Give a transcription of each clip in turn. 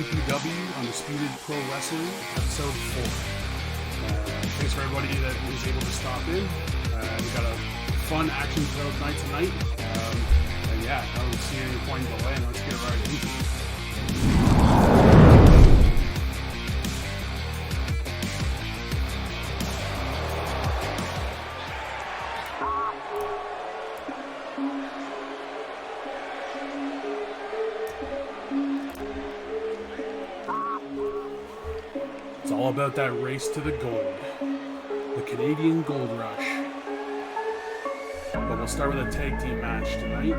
UPW Undisputed Pro Wrestling, episode 4. Thanks for everybody that was able to stop in. We got a fun action-filled night tonight. And yeah, I don't see any point in delaying. Let's get right into it. All about that race to the gold, the Canadian Gold Rush. But we'll start with a tag team match tonight.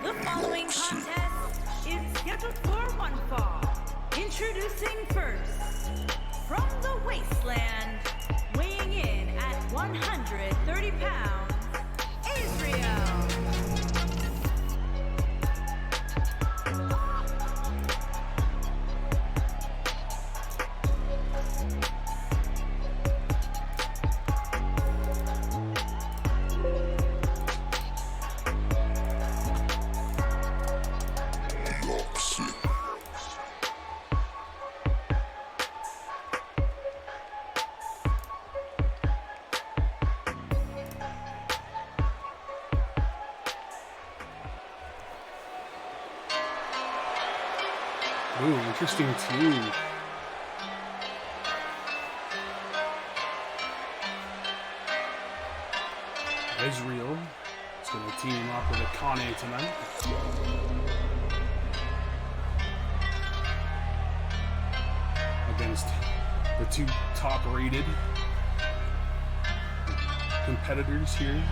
The following contest is scheduled for one fall. Introducing first, from the wasteland, weighing in at 130 pounds, Arron. Ooh, interesting team. Israel is going to team up with Akane tonight. Against the two top-rated competitors here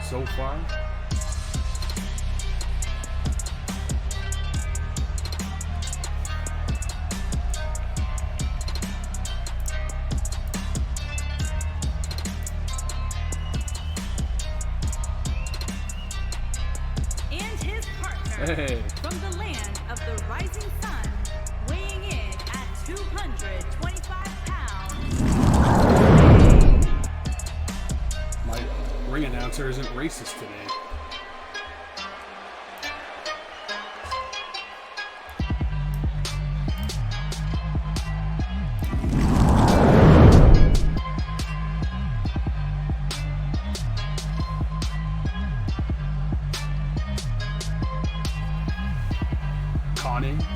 so far. Hey. From the land of the rising sun, weighing in at 225 pounds. My ring announcer isn't racist today.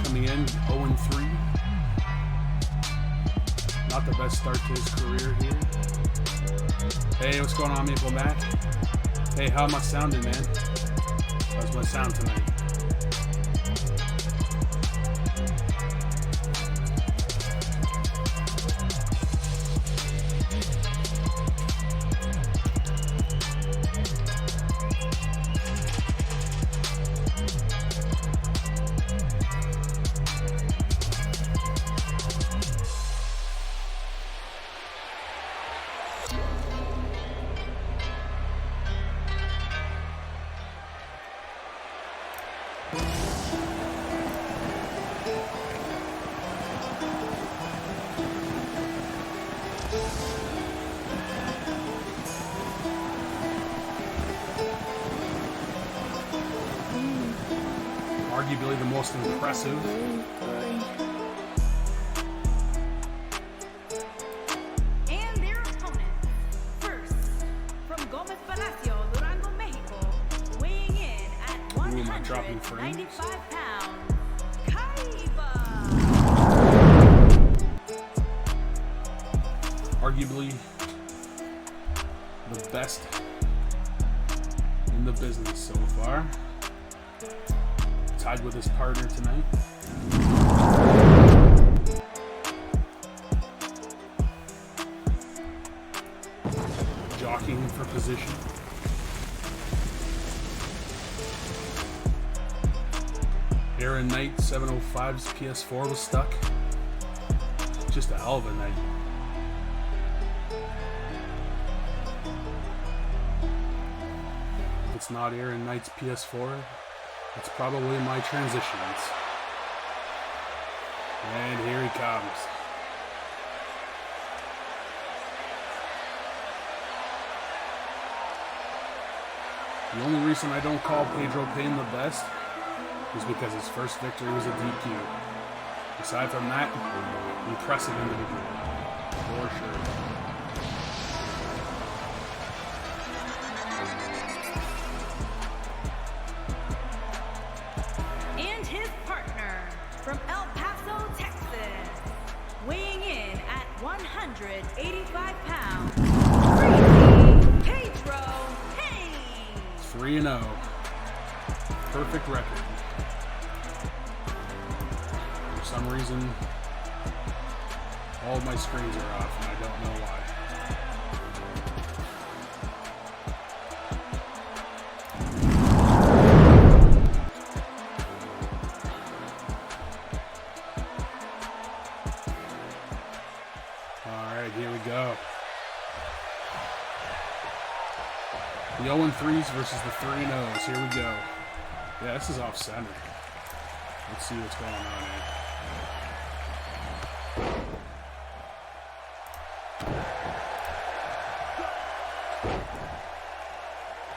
Coming in 0-3. Not the best start to his career here. Hey, what's going on, Maple Mac? Hey, how am I sounding, man? How's my sound tonight? Arguably the most impressive. And their opponent, first, from Gomez Palacio, Durango, Mexico, weighing in at 195 pounds, Kaiba. Arguably the best in the business so far. Tied with his partner tonight. Jockeying for position. Arron Knight 705's PS4 was stuck. Just a hell of a night. If it's not Arron Knight's PS4, it's probably my transitions. And here he comes. The only reason I don't call Pedro Payne the best is because his first victory was a DQ. Aside from that, impressive individual. For sure. And his partner from El Paso, Texas, weighing in at 185 pounds, Pedro Payne. 3-0. Perfect record. For some reason, all of my screens are off, and I don't know why. Alright, here we go. The 0-3s versus the 3-0s. Here we go. Yeah, this is off center. Let's see what's going on here.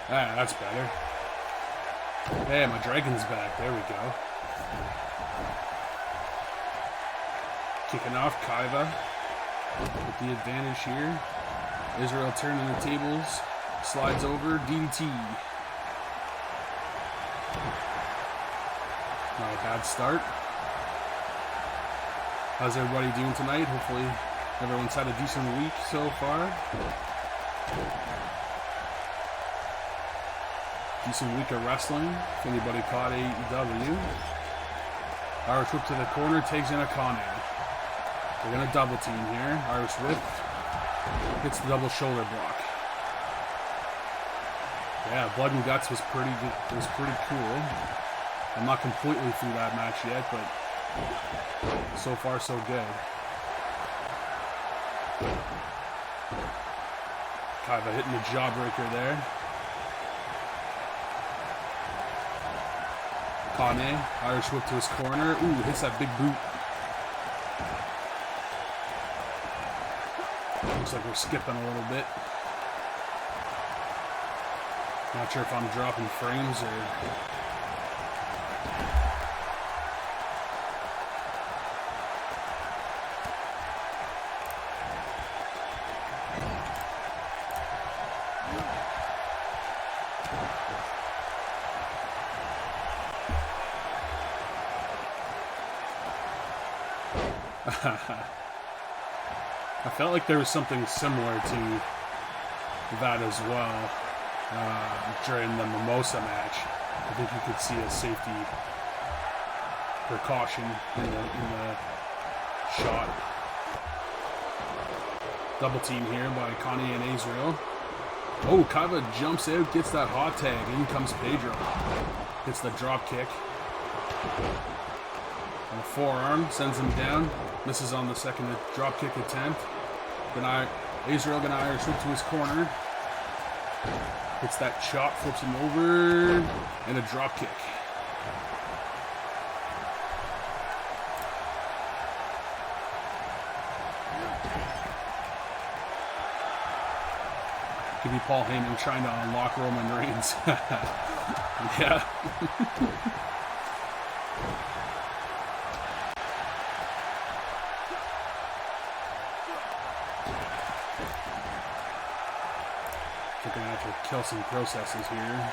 Ah, that's better. Hey, my dragon's back. There we go. Kicking off Kaiva with the advantage here. Israel turning the tables. Slides over. DDT. Not a bad start. How's everybody doing tonight? Hopefully everyone's had a decent week so far. Decent week of wrestling. If anybody caught AEW. Irish whip to the corner, takes in Akane. They're going to double team here. Irish whip hits the double shoulder block. Yeah, Blood and Guts was pretty good. It was pretty cool. I'm not completely through that match yet, but so far so good. Kaiva hitting the jawbreaker there. Kane, Irish whip to his corner. Ooh, hits that big boot. Looks like we're skipping a little bit. Not sure if I'm dropping frames or... I felt like there was something similar to that as well during the Mimosa match. I think you could see a safety precaution in the shot. Double team here by Connie and Israel. Oh, Kaiva jumps out, gets that hot tag. In comes Pedro. Hits the drop kick. On the forearm, sends him down. Misses on the second drop kick attempt. Israel gonna Irish whip to his corner. Hits that chop, flips him over, and a drop kick. Could be Paul Heyman trying to unlock Roman Reigns. Yeah. We're gonna have to kill some processes here.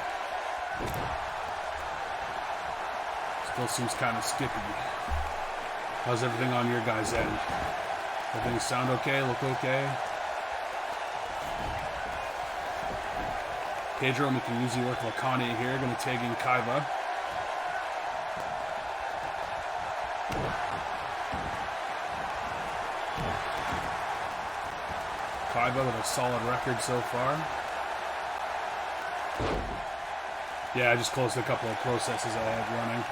Still seems kind of skippy. How's everything on your guys' end? Everything sound okay? Look okay? Pedro making easy work of Akane here. Gonna tag in Kaiva. Kaiva with a solid record so far. Yeah, I just closed a couple of processes I had running.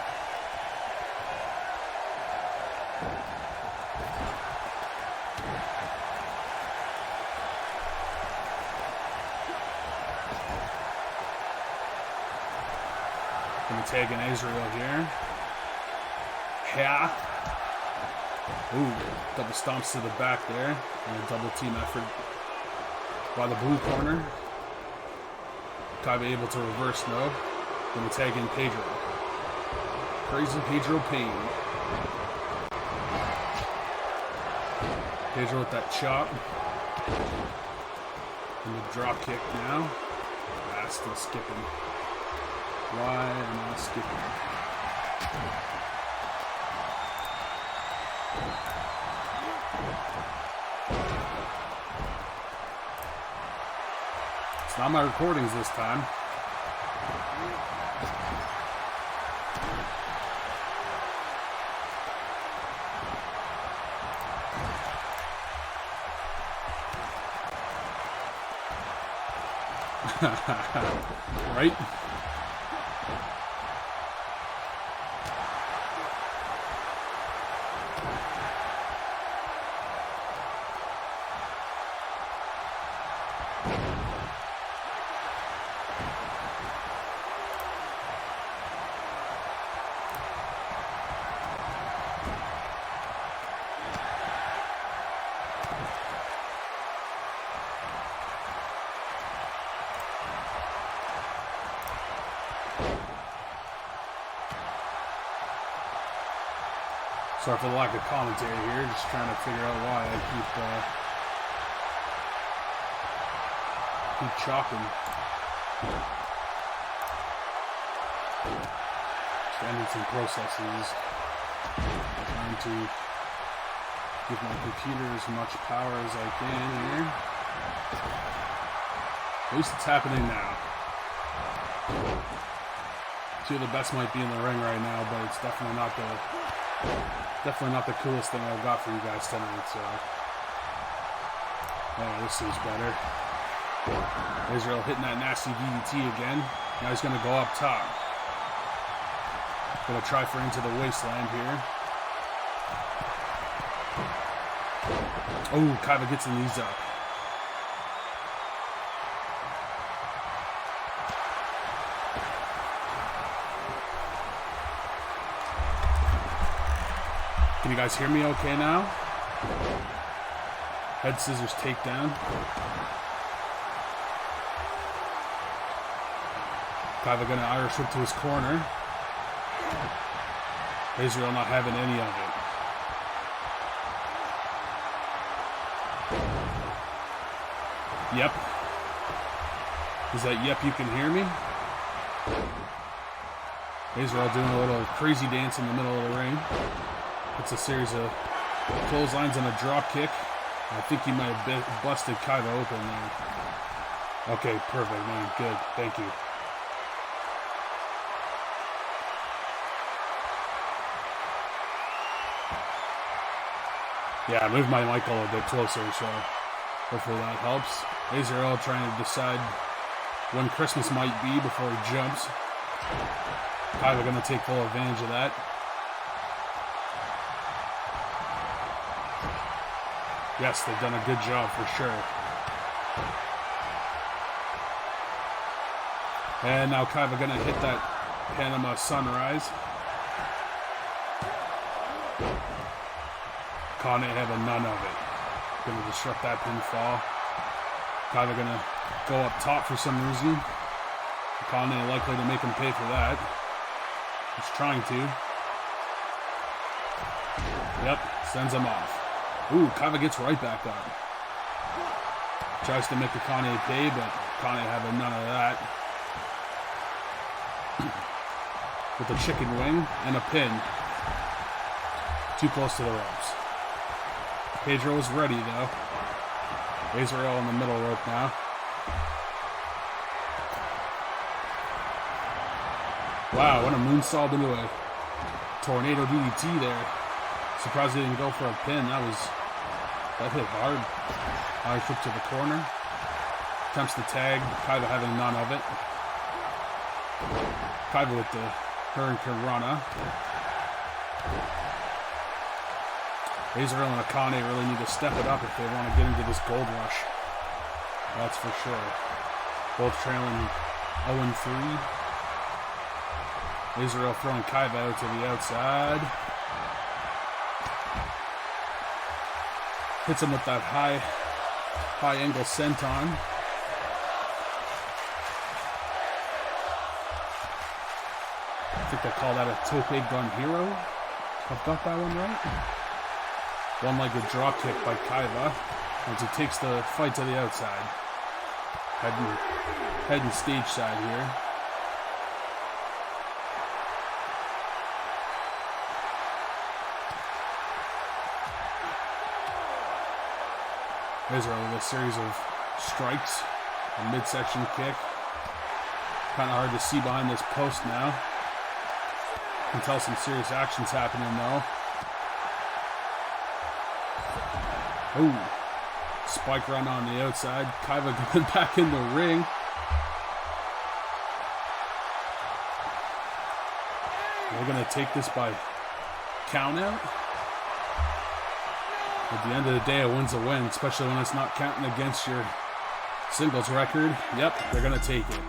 Gonna tag in Israel here. Yeah. Ooh, double stomps to the back there. And a double team effort by the blue corner. Kaiba able to reverse though. Gonna tag in Pedro. Crazy Pedro Payne. Pedro with that chop. And the drop kick now. Ah, still skipping. Why am I skipping? It's not my recordings this time. Right? Sorry for the lack of commentary here, just trying to figure out why I keep chopping. Just ending some processes. Trying to give my computer as much power as I can here. At least it's happening now. Two of the best might be in the ring right now, but it's definitely not the coolest thing I've got for you guys tonight, so. Oh, this is better. Israel hitting that nasty DDT again. Now he's going to go up top. Going to try for into the wasteland here. Oh, Kaiba gets the knees up. Can you guys hear me okay now? Head scissors takedown. Kaiba gonna Irish whip to his corner. Israel not having any of it. Yep. Is that yep, you can hear me? Israel doing a little crazy dance in the middle of the ring. It's a series of clotheslines and a drop kick. I think he might have busted Kaiba open there. Okay, perfect, man. Good. Thank you. Yeah, I moved my mic a little bit closer, so hopefully that helps. Israel trying to decide when Christmas might be before he jumps. Kaiba going to take full advantage of that. Yes, they've done a good job for sure. And now Kaiba gonna hit that Panama Sunrise. Kane having none of it. Gonna disrupt that pinfall. Kaiba gonna go up top for some reason. Kane likely to make him pay for that. He's trying to. Yep, sends him off. Ooh, Kaiba gets right back up. Tries to make the Kane pay, but Kane having none of that. With a chicken wing and a pin. Too close to the ropes. Pedro is ready, though. Israel in the middle rope now. Wow, what a moonsault into a tornado DDT there. Surprised he didn't go for a pin. That hit hard. Irish whip to the corner. Attempts to tag. Kaiba having none of it. Kaiba with the Hurricane Rana. Israel and Akane really need to step it up if they want to get into this gold rush. That's for sure. Both trailing 0-3. Israel throwing Kaiba out to the outside. Hits him with that high angle senton. think they call that a tope gun hero. I've got that one right. One-legged drop kick by Kaiva as he takes the fight to the outside. Heading stage side here. There's a series of strikes, a midsection kick. Kind of hard to see behind this post now. You can tell some serious action's happening though. Oh, spike run on the outside. Kaiva going back in the ring. We're going to take this by count out. At the end of the day, a win's a win, especially when it's not counting against your singles record. Yep, they're going to take it.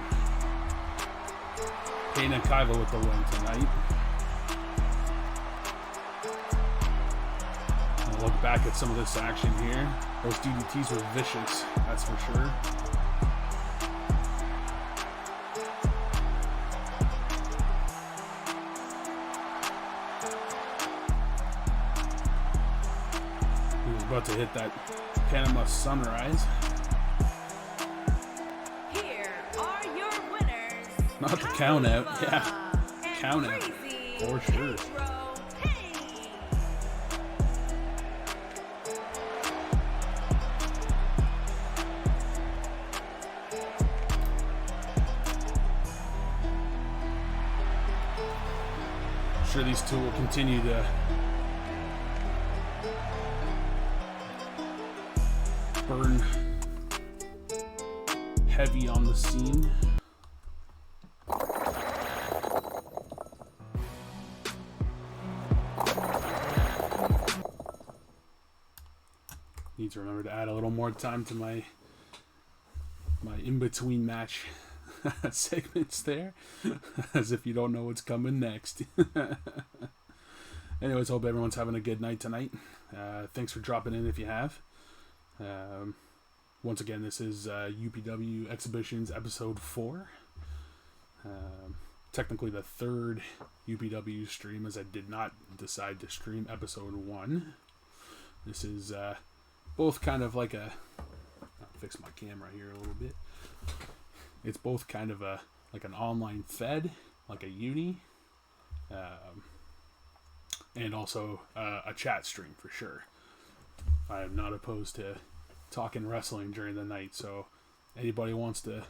Payne and Kaiva with the win tonight. I'll look back at some of this action here. Those DDTs were vicious, that's for sure. About to hit that Panama Sunrise. Here are your winners. Not the count out, yeah. Count out, for sure. I'm sure these two will continue to burn heavy on the scene. Need to remember to add a little more time to my in-between match segments there, as if you don't know what's coming next. Anyways, hope everyone's having a good night tonight. Thanks for dropping in if you have. Once again, this is UPW Exhibitions episode 4. Technically the third UPW stream, as I did not decide to stream episode 1. This is both kind of like a... I'll fix my camera here a little bit. It's both kind of like an online fed, like a uni, and also a chat stream for sure. I am not opposed to talking wrestling during the night, so anybody wants to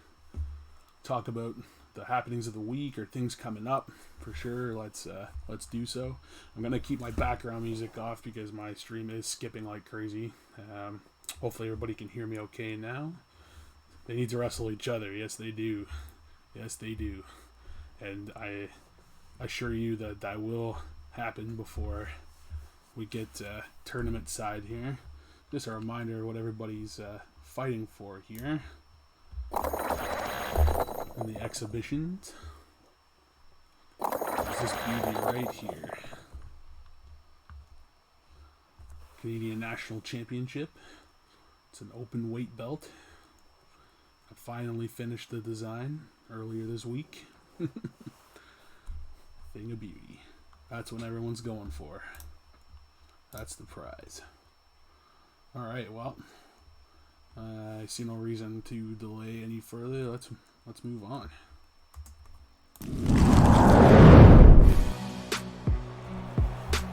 talk about the happenings of the week or things coming up, for sure, let's do so. I'm gonna keep my background music off because my stream is skipping like crazy. Hopefully everybody can hear me okay now. They need to wrestle each other. Yes, they do. Yes, they do. And I assure you that that will happen before we get tournament side here. Just a reminder of what everybody's fighting for here in the exhibitions. There's this beauty right here. Canadian National Championship. It's an open weight belt. I finally finished the design earlier this week. Thing of beauty. That's what everyone's going for. That's the prize. Alright, well, I see no reason to delay any further. Let's move on.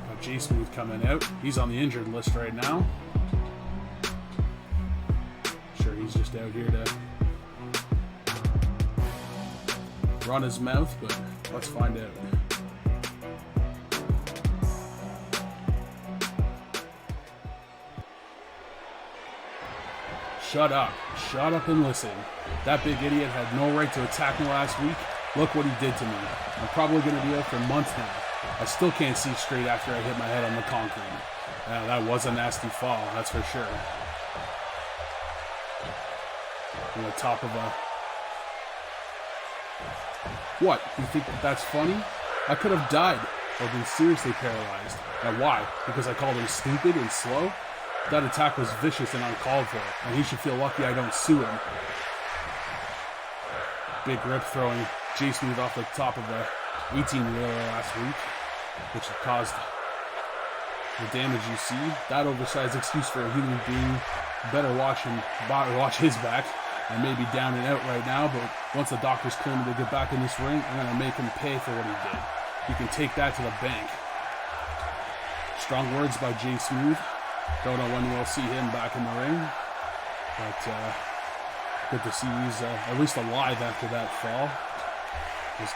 Got J Smooth coming out. He's on the injured list right now. Sure, he's just out here to run his mouth, but let's find out. Shut up. Shut up and listen. That big idiot had no right to attack me last week. Look what he did to me. I'm probably going to be out for months now. I still can't see straight after I hit my head on the concrete. That was a nasty fall, that's for sure. On the top of a... What? You think that's funny? I could have died or been seriously paralyzed. Now why? Because I called him stupid and slow? That attack was vicious and uncalled for, and he should feel lucky I don't sue him. Big rip throwing J Smooth off the top of the 18-wheeler last week, which caused the damage you see. That oversized excuse for a human being. Better watch his back. I may be down and out right now, but once the doctors clear me to get back in this ring, I'm going to make him pay for what he did. You can take that to the bank. Strong words by Jay Smooth. Don't know when we'll see him back in the ring, but good to see he's at least alive after that fall. It's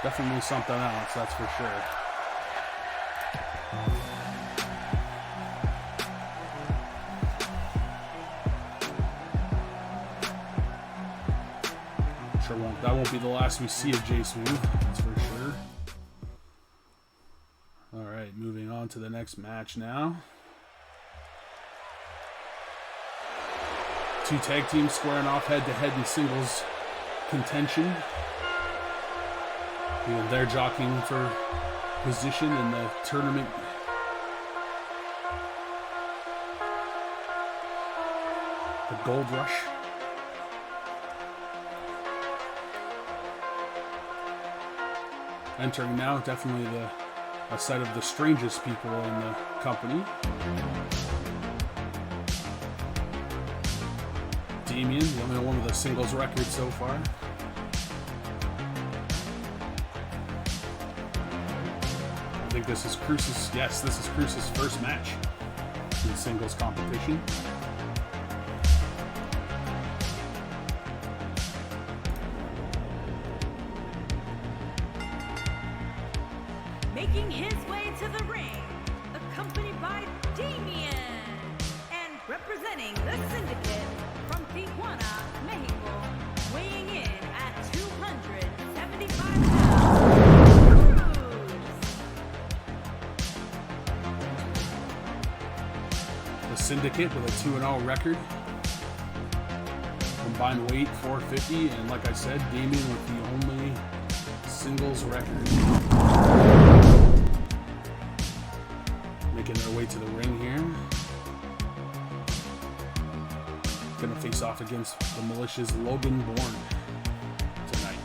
definitely something else, that's for sure. That won't be the last we see of Jay Smooth, that's for sure. Alright, moving on to the next match now. Two tag teams squaring off head-to-head in singles contention. And they're jockeying for position in the tournament. The Gold Rush. Entering now, definitely a set of the strangest people in the company. Damien, the only one with a singles record so far. I think this is Cruz's, yes, this is Cruz's first match in singles competition. Making his way to the ring, accompanied by Damien, and representing the Syndicate from Tijuana, Mexico, weighing in at 275 pounds, Cruz. The Syndicate with a 2-0 record. Combined weight 450, and like I said, Damien with the only singles record. Making their way to the ring here. Gonna face off against the Militia's Logan Bourne tonight.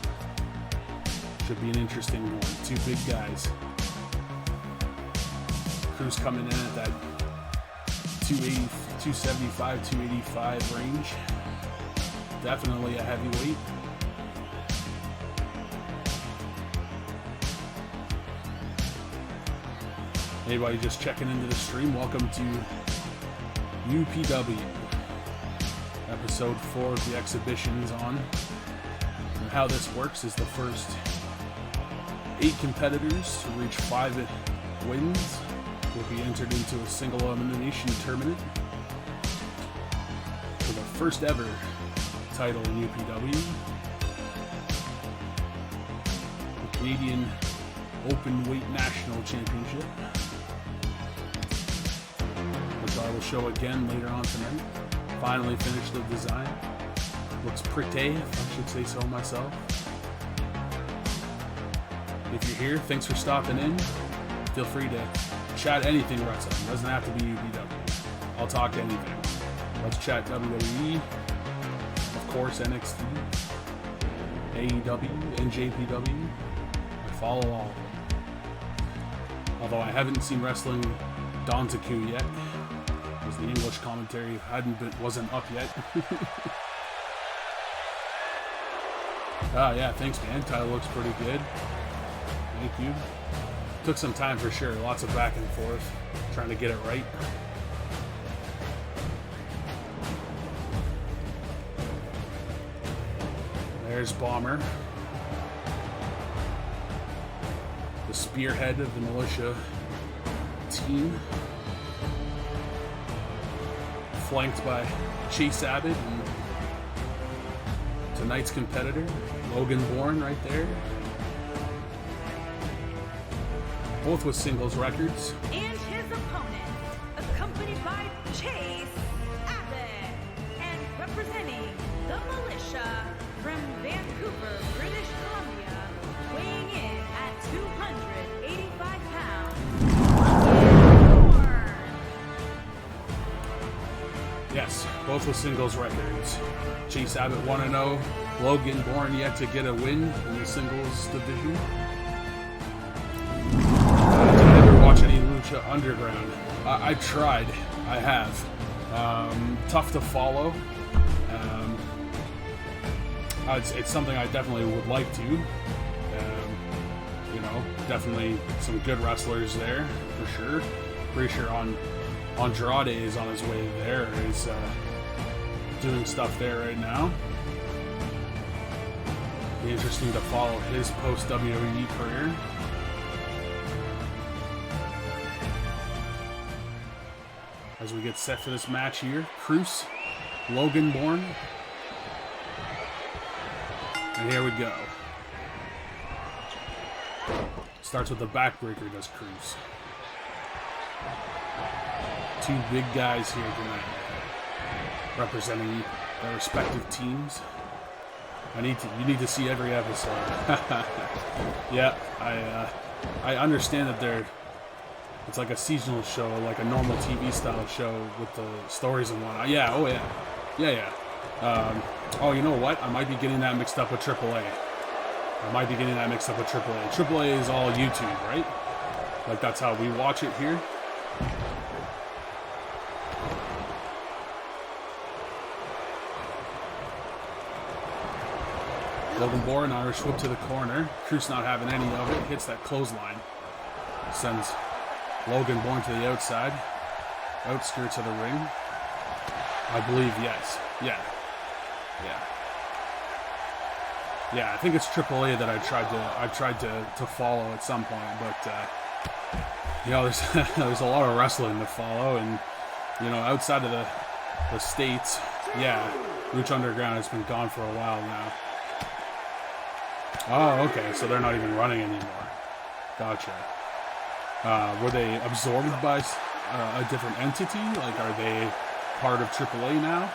Should be an interesting one. Two big guys. Cruz coming in at that 280, 275, 285 range. Definitely a heavyweight. Anybody just checking into the stream, welcome to UPW, episode 4 of The Exhibitions on. And how this works is the first 8 competitors to reach 5 wins will be entered into a single elimination tournament for the first ever title in UPW. The Canadian Open Weight National Championship, which I will show again later on tonight. Finally finished the design. Looks pretty, if I should say so myself. If you're here, thanks for stopping in. Feel free to chat anything wrestling. It doesn't have to be UPW. I'll talk anything. Let's chat WWE, of course NXT, AEW, and JPW. I follow all of them. Although I haven't seen wrestling Dontaku yet, because the English commentary wasn't up yet. Yeah, thanks man. Title looks pretty good. Thank you. Took some time for sure. Lots of back and forth, trying to get it right. There's Bomber, the spearhead of the Militia team, flanked by Chase Abbott and tonight's competitor, Logan Bourne, right there. Both with singles records. And his opponent, accompanied by Chase Abbott, and representing the Militia from Vancouver, British Columbia, weighing in at 285 pounds, Logan Bourne. Yes, both with singles records. Chase Abbott 1-0. Logan Bourne yet to get a win in the singles division. Did I ever watch any Lucha Underground? I tried. I have. Tough to follow. It's something I definitely would like to. Definitely some good wrestlers there for sure. Pretty sure Andrade is on his way there. He's doing stuff there right now. Be interesting to follow his post WWE career. As we get set for this match here, Cruz, Logan Bourne, and here we go. Starts with the backbreaker, does Cruz. Two big guys here tonight, representing their respective teams. You need to see every episode. Yeah, I understand that it's like a seasonal show, like a normal TV style show with the stories and whatnot. Yeah, oh yeah. Oh, you know what? I might be getting that mixed up with AAA. AAA is all YouTube, right? Like, that's how we watch it here. Logan Bourne, Irish whip to the corner. Cruz not having any of it. Hits that clothesline. Sends Logan Bourne to the outside. Outskirts of the ring. I believe, yes. Yeah, I think it's AAA that I tried to follow at some point, but there's a lot of wrestling to follow, and outside of the States, yeah, Lucha Underground has been gone for a while now. Oh, okay, so they're not even running anymore. Gotcha. Were they absorbed by a different entity? Like, are they part of AAA now?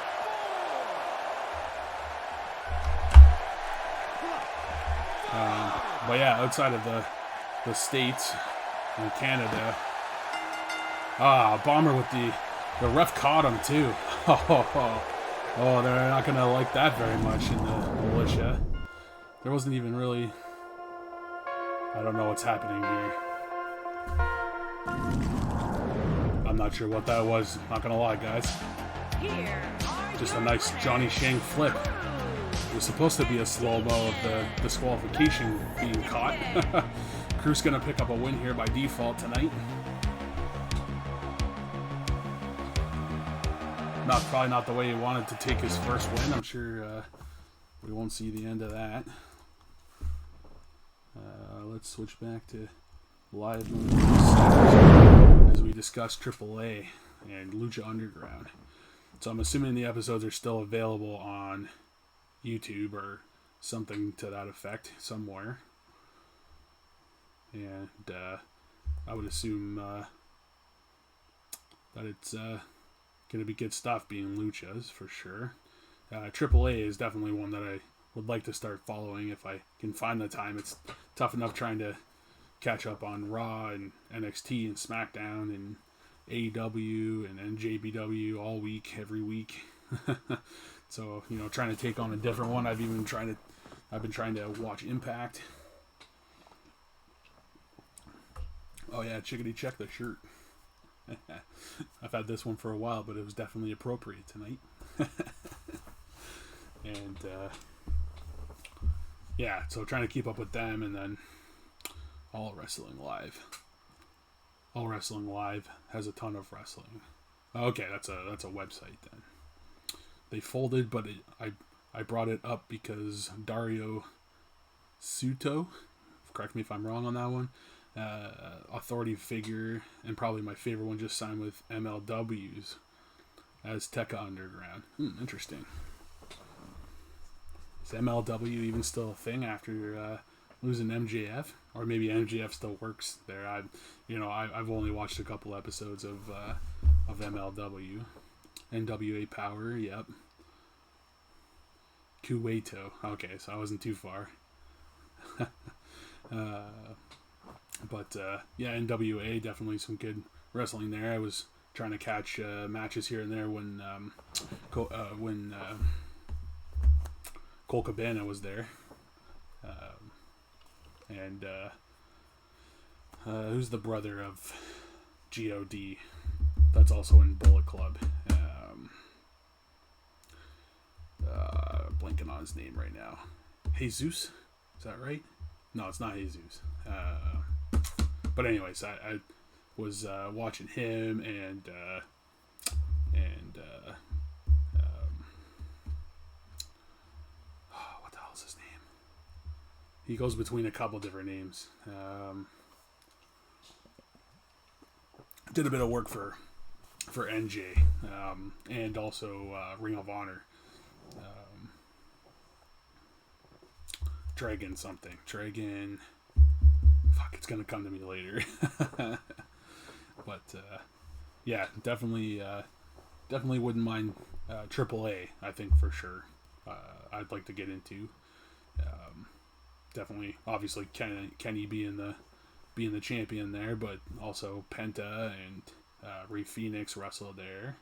But yeah, outside of the States and Canada. Bomber with the ref caught him too. Oh, they're not going to like that very much in the militia. There wasn't even really... I don't know what's happening here. I'm not sure what that was. Not going to lie, guys. Just a nice Johnny Shang flip. It was supposed to be a slow-mo of the disqualification being caught. Cruz going to pick up a win here by default tonight. Probably not the way he wanted to take his first win. I'm sure we won't see the end of that. Let's switch back to live as we discuss AAA and Lucha Underground. So I'm assuming the episodes are still available on YouTube or something to that effect somewhere. And I would assume that it's going to be good stuff being Luchas for sure. AAA is definitely one that I would like to start following if I can find the time. It's tough enough trying to catch up on Raw and NXT and SmackDown and AEW and NJPW all week, every week. So, trying to take on a different one. I've been trying to watch Impact. Oh yeah, chickadee check the shirt. I've had this one for a while, but it was definitely appropriate tonight. And yeah, so trying to keep up with them, and then All Wrestling Live. All Wrestling Live has a ton of wrestling. Okay, that's a website then. They folded, but I brought it up because Dario Suto, correct me if I'm wrong on that one, authority figure, and probably my favorite one, just signed with MLW's as Tekka Underground. Interesting. Is MLW even still a thing after losing MJF? Or maybe MJF still works there. I've only watched a couple episodes of MLW. NWA Power, yep. Kuwaito. Okay, so I wasn't too far. But yeah, NWA, definitely some good wrestling there. I was trying to catch matches here and there when Cole Cabana was there. And who's the brother of God? That's also in Bullet Club. Blanking on his name right now. Jesus? Is that right? No, it's not Jesus. But anyways, I was watching him and what the hell is his name? He goes between a couple different names. Did a bit of work for NJ and also Ring of Honor. Dragon. Fuck, it's gonna come to me later. But yeah, definitely wouldn't mind AAA. I think for sure. I'd like to get into. Definitely, obviously, Kenny being the champion there, but also Penta and Ray Phoenix wrestle there.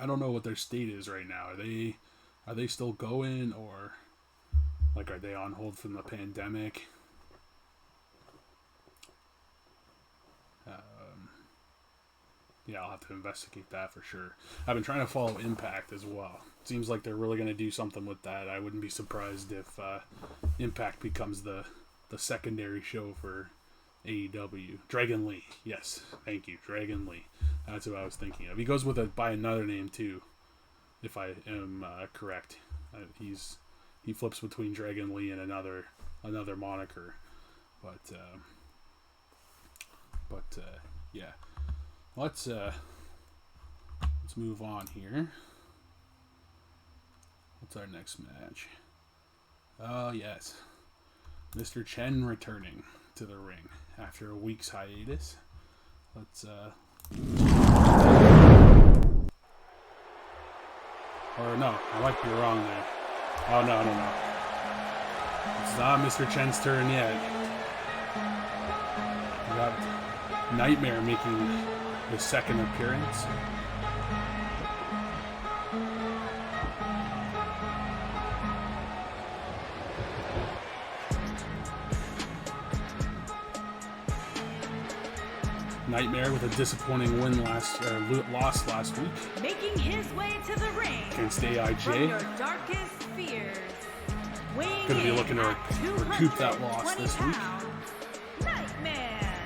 I don't know what their state is right now. Are they still going, or like are they on hold from the pandemic? Yeah, I'll have to investigate that for sure. I've been trying to follow Impact as well. Seems like they're really going to do something with that. I wouldn't be surprised if Impact becomes the secondary show for AEW. Dragon Lee. Yes, thank you. Dragon Lee. That's who I was thinking of. He goes by another name too, if I am correct. He flips between Dragon Lee and another moniker. But yeah. Let's move on here. What's our next match? Oh, yes. Mr. Chen returning to the ring after a week's hiatus. Let's or no, I might be wrong there. Oh, no. It's not Mr. Chen's turn yet. We got Nightmare making his second appearance. Nightmare with a disappointing loss last week. Making his way to the ring against AIJ. From your darkest fears. Going to be looking to recoup that loss this week. Nightmare.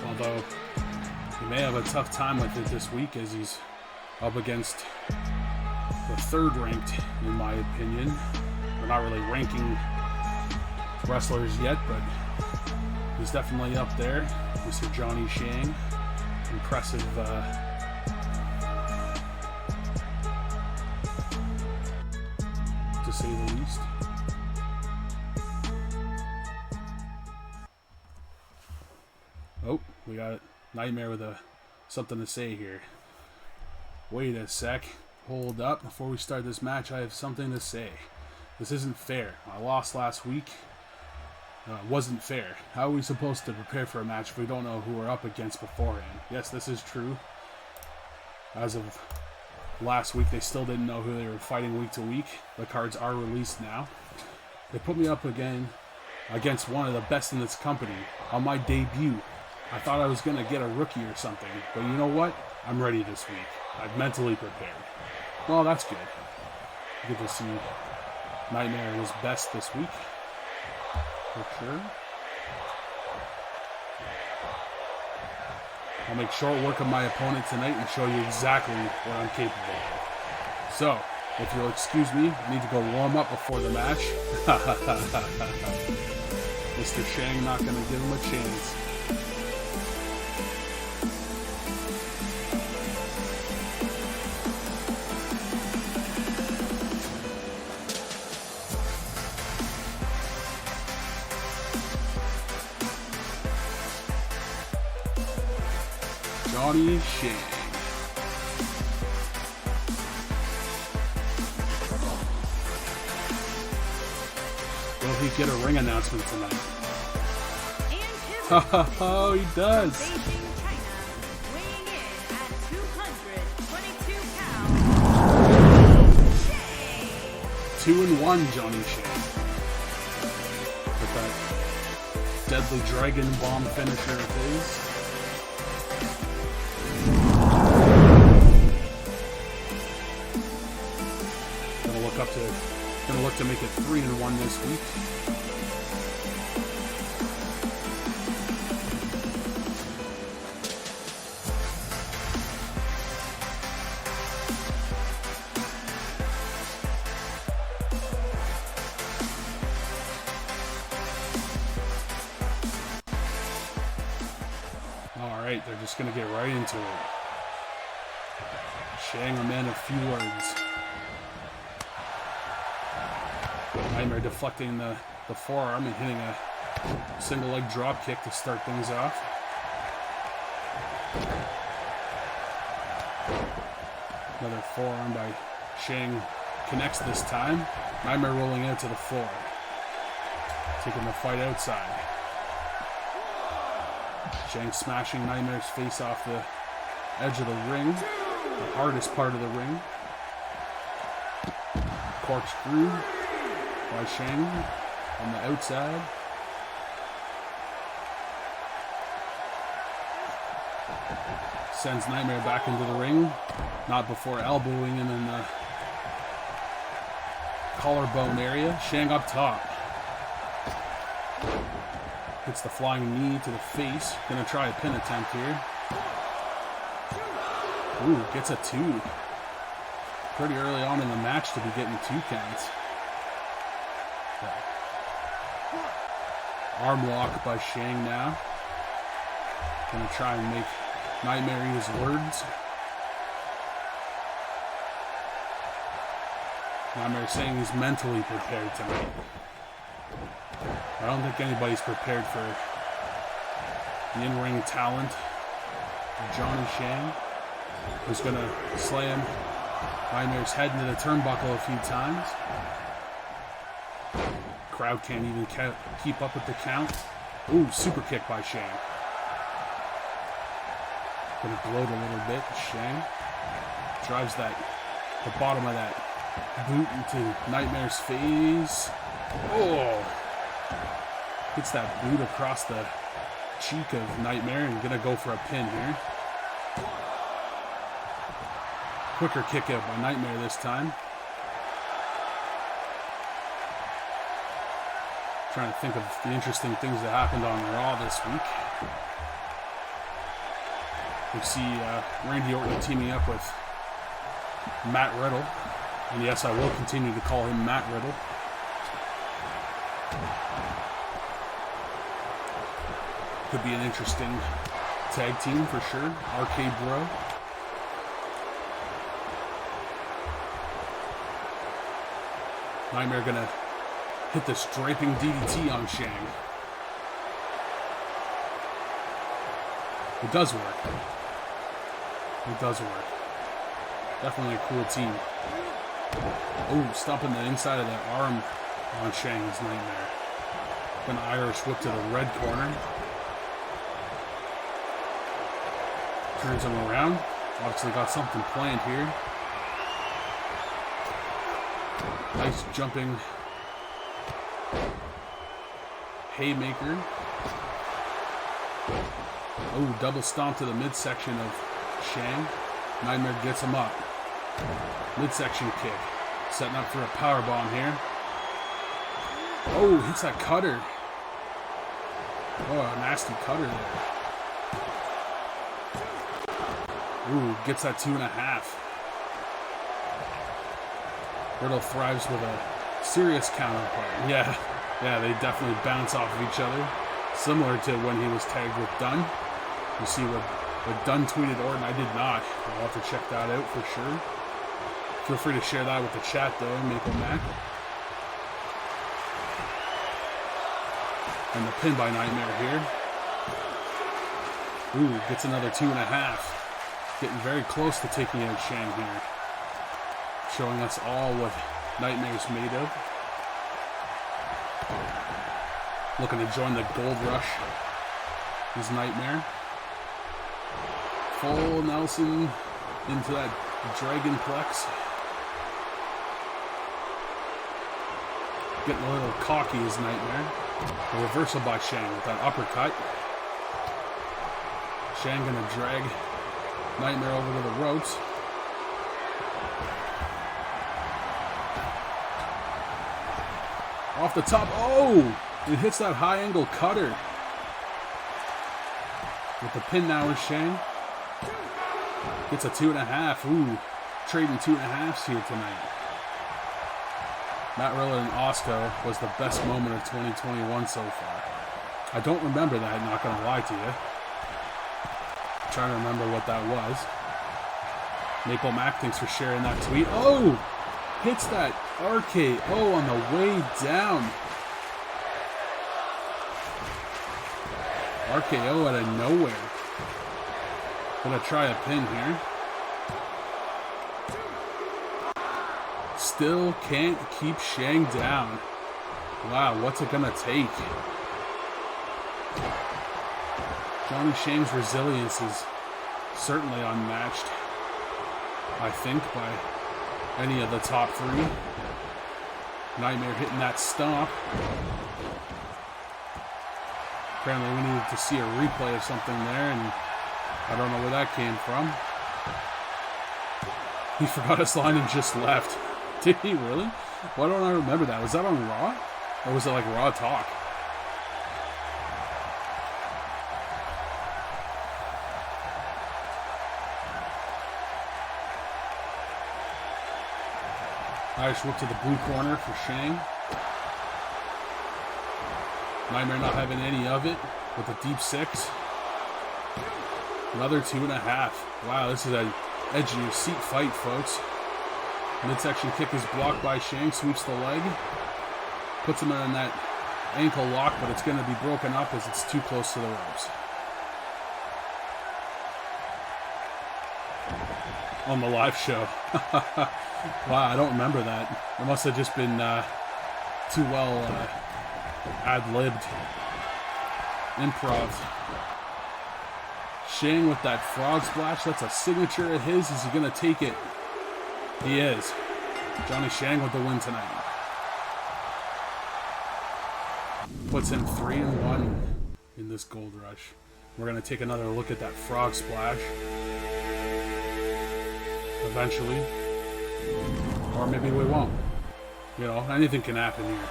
Although he may have a tough time with it this week as he's up against the third ranked, in my opinion. We're not really ranking wrestlers yet, but he's definitely up there. Mr. Johnny Shang. Impressive to say the least. Oh, we got Nightmare with something to say here. Wait a sec. Hold up. Before we start this match, I have something to say. This isn't fair. I lost last week. Wasn't fair. How are we supposed to prepare for a match if we don't know who we're up against beforehand? Yes, this is true. As of last week, they still didn't know who they were fighting week to week. The cards are released now. They put me up again against one of the best in this company on my debut. I thought I was going to get a rookie or something, but you know what? I'm ready this week. I've mentally prepared. Well, that's good. Good to see Nightmare at his best this week. For sure. I'll make short work of my opponent tonight and show you exactly what I'm capable of. So, if you'll excuse me, I need to go warm up before the match. Mr. Shang not going to give him a chance. Johnny Shang. know if we get a ring announcement tonight. And his Oh, he does. Beijing, China, weighing in at 222 pounds, Shay. 2-1, Johnny Shea. With that deadly dragon bomb finisher of his. Gonna look to make it 3-1 this week. All right, they're just gonna get right into it. Shang a man of few words. Nightmare deflecting the forearm and hitting a single leg drop kick to start things off. Another forearm by Shang connects this time. Nightmare rolling out to the floor. Taking the fight outside. Shang smashing Nightmare's face off the edge of the ring. The hardest part of the ring. Corkscrew by Shang on the outside. Sends Nightmare back into the ring. Not before elbowing him in the collarbone area. Shang up top. Hits the flying knee to the face. Gonna try a pin attempt here. Ooh, gets a 2. Pretty early on in the match to be getting 2 counts. Arm lock by Shang now. Gonna try and make Nightmare eat his words. Nightmare saying he's mentally prepared tonight. I don't think anybody's prepared for the in-ring talent of Johnny Shang, who's gonna slam Nightmare's head into the turnbuckle a few times. Crowd can't even keep up with the count. Ooh, super kick by Shang. Gonna gloat a little bit. Shang drives the bottom of that boot into Nightmare's face. Oh! Hits that boot across the cheek of Nightmare and gonna go for a pin here. Quicker kick out by Nightmare this time. Trying to think of the interesting things that happened on Raw this week. We see Randy Orton teaming up with Matt Riddle. And yes, I will continue to call him Matt Riddle. Could be an interesting tag team for sure. Arcade Bro. Nightmare gonna hit the striping DDT on Shang. It does work. It does work. Definitely a cool team. Oh, stomping the inside of the arm on Shang's Nightmare. Gonna Irish whip to the red corner. Turns him around. Obviously got something planned here. Nice jumping haymaker. Oh, double stomp to the midsection of Shang. Nightmare gets him up. Midsection kick. Setting up for a powerbomb here. Oh, hits that cutter. Oh, a nasty cutter there. Ooh, gets that 2.5. Riddle thrives with a serious counterpart. Yeah, they definitely bounce off of each other. Similar to when he was tagged with Dunn. You see what Dunn tweeted Orton. I did not. I'll have to check that out for sure. Feel free to share that with the chat though, Maple Mac. And the pin by Nightmare here. Ooh, gets another 2.5. Getting very close to taking out Shang here. Showing us all what Nightmare's made of. Looking to join the gold rush. His Nightmare. Full Nelson into that Dragonplex. Getting a little cocky, his Nightmare. A reversal by Shang with that uppercut. Shang gonna drag Nightmare over to the ropes. Off the top. Oh! It hits that high angle cutter. With the pin now is Shang. Gets a 2.5. Ooh. Trading 2.5s here tonight. Matt Riddle and Oscar was the best moment of 2021 so far. I don't remember that, not gonna lie to you. I'm trying to remember what that was. Maple Mac, thanks for sharing that tweet. Oh! Hits that RKO on the way down. RKO out of nowhere. Gonna try a pin here. Still can't keep Shang down. Wow, what's it gonna take? Johnny Shang's resilience is certainly unmatched, I think, by any of the top three. Nightmare hitting that stomp. Apparently we needed to see a replay of something there, and I don't know where that came from. He forgot his line and just left. Did he really? Why don't I remember that? Was that on Raw? Or was it like Raw Talk? Irish whip to the blue corner for Shang. Nightmare not having any of it with a deep 6. Another 2.5. Wow, this is an edge of your seat fight, folks. Midsection kick is blocked by Shang, sweeps the leg. Puts him in that ankle lock, but it's going to be broken up as it's too close to the ropes. On the live show. Wow, I don't remember that. It must have just been too well ad-libbed. Improv. Shang with that frog splash. That's a signature of his. Is he going to take it? He is. Johnny Shang with the win tonight. Puts him 3-1 in this gold rush. We're going to take another look at that frog splash. Eventually. Or maybe we won't. You know, anything can happen here.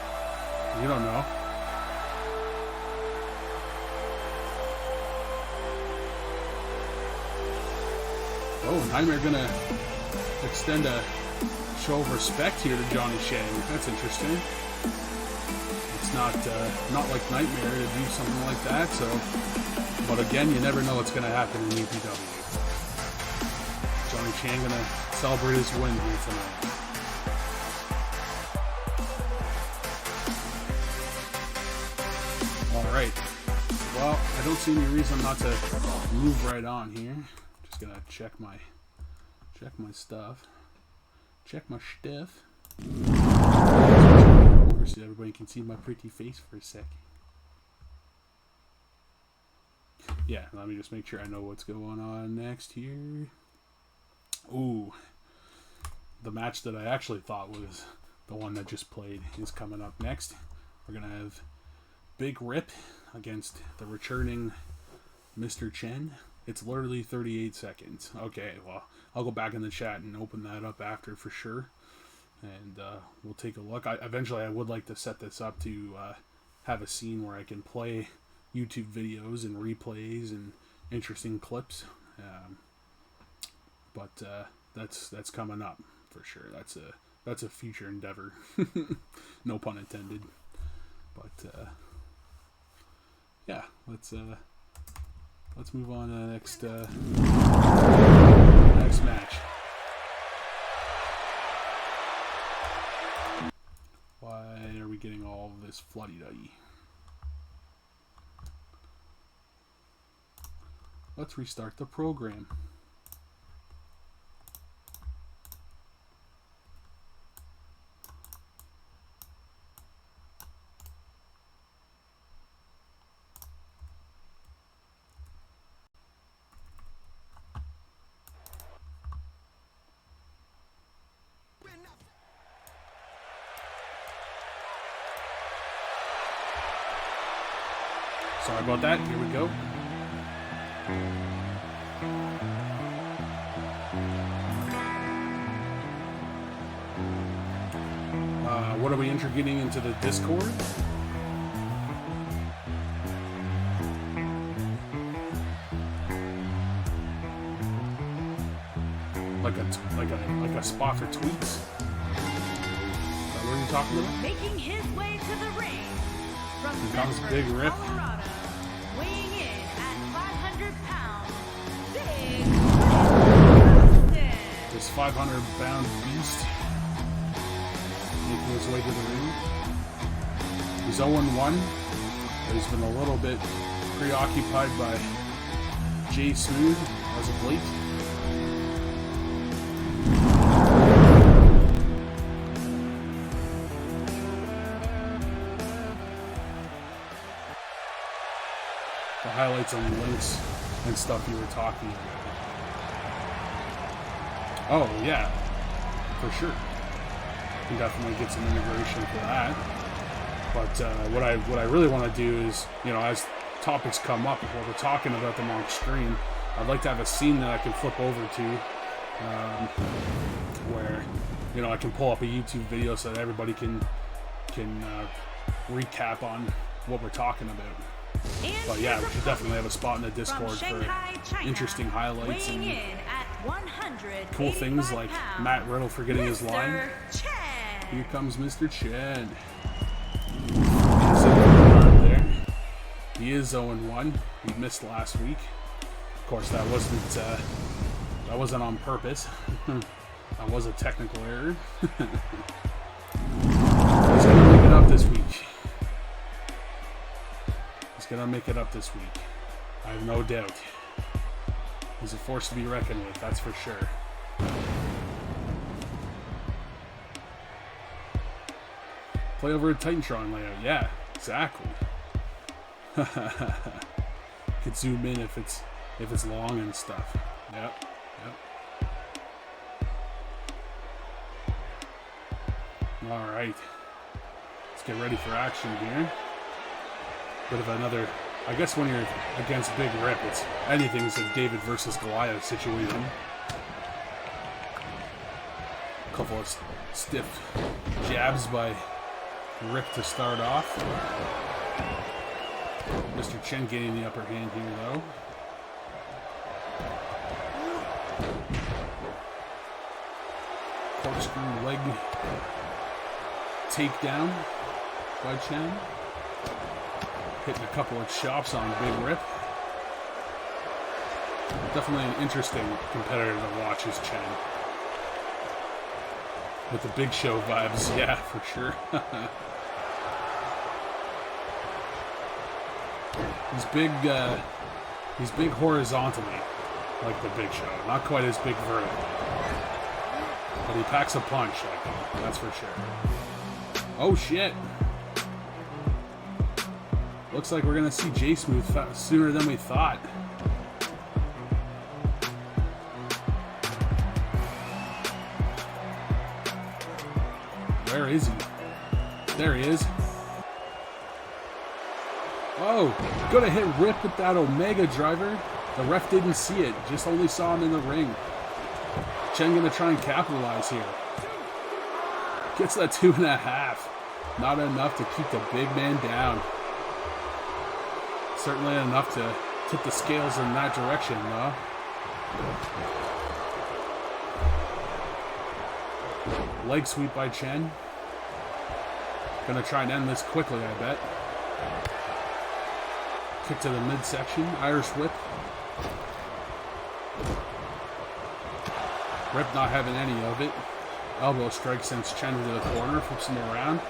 You don't know. Oh, Nightmare gonna extend a show of respect here to Johnny Shang. That's interesting. It's not like Nightmare to do something like that. So, but again, you never know what's gonna happen in UPW. Johnny Shang gonna celebrate his win here tonight. All right. Well, I don't see any reason not to move right on here. Just gonna check my stuff. Check my stuff. Over so everybody can see my pretty face for a sec. Yeah, let me just make sure I know what's going on next here. Ooh, the match that I actually thought was the one that just played is coming up next. We're gonna have Big Rip against the returning Mr. Chen. It's literally 38 seconds. Okay, well, I'll go back in the chat and open that up after for sure. And we'll take a look. Eventually, I would like to set this up to have a scene where I can play YouTube videos and replays and interesting clips. But that's coming up for sure. That's a future endeavor. No pun intended. But yeah, let's move on to the next match. Why are we getting all of this floody-duddy? Let's restart the program. Sorry about that. Here we go. What are we getting into the Discord? Like a spot for tweets. What are you talking about? Making his way to the ring from Here comes Denver, Big Rip. Colorado, weighing in at 500 pounds, Big Rip. This 500-pound beast making his way to the ring. He's 0-1. He's been a little bit preoccupied by Jay Smooth as of late. The highlights and links and stuff you were talking about. Oh yeah, for sure. Can definitely get some integration for that. But what I really want to do is, you know, as topics come up, while we're talking about them on screen, I'd like to have a scene that I can flip over to, where, you know, I can pull up a YouTube video so that everybody can recap on what we're talking about. But yeah, we should definitely have a spot in the Discord for interesting highlights and cool things like Matt Riddle forgetting his line. Here comes Mr. Chen. There. He is 0-1. He missed last week. Of course, that wasn't on purpose. That was a technical error. He's gonna make it up this week. He's gonna make it up this week. I have no doubt. He's a force to be reckoned with, that's for sure. Play over a Titantron layout. Yeah, exactly. Could zoom in if it's long and stuff. Yep. All right. Let's get ready for action here. Bit of another. I guess when you're against Big Rip, it's anything's a David versus Goliath situation. A couple of stiff jabs by Rip to start off. Mr. Chen getting the upper hand here, though. Corkscrew leg takedown by Chen. Hitting a couple of chops on Big Rip. Definitely an interesting competitor to watch is Chen. With the Big Show vibes, yeah, for sure. He's big horizontally, like the Big Show. Not quite as big vertically. But he packs a punch, like that's for sure. Oh shit! Looks like we're gonna see Jay Smooth sooner than we thought. Where is he? There he is. Oh, gonna hit Rip with that Omega driver. The ref didn't see it, just only saw him in the ring. Chen gonna try and capitalize here. Gets that 2.5. Not enough to keep the big man down. Certainly enough to tip the scales in that direction, though. Leg sweep by Chen. Gonna try and end this quickly, I bet. Kick to the midsection. Irish whip. Rip not having any of it. Elbow strike sends Chen into the corner. Flips him around.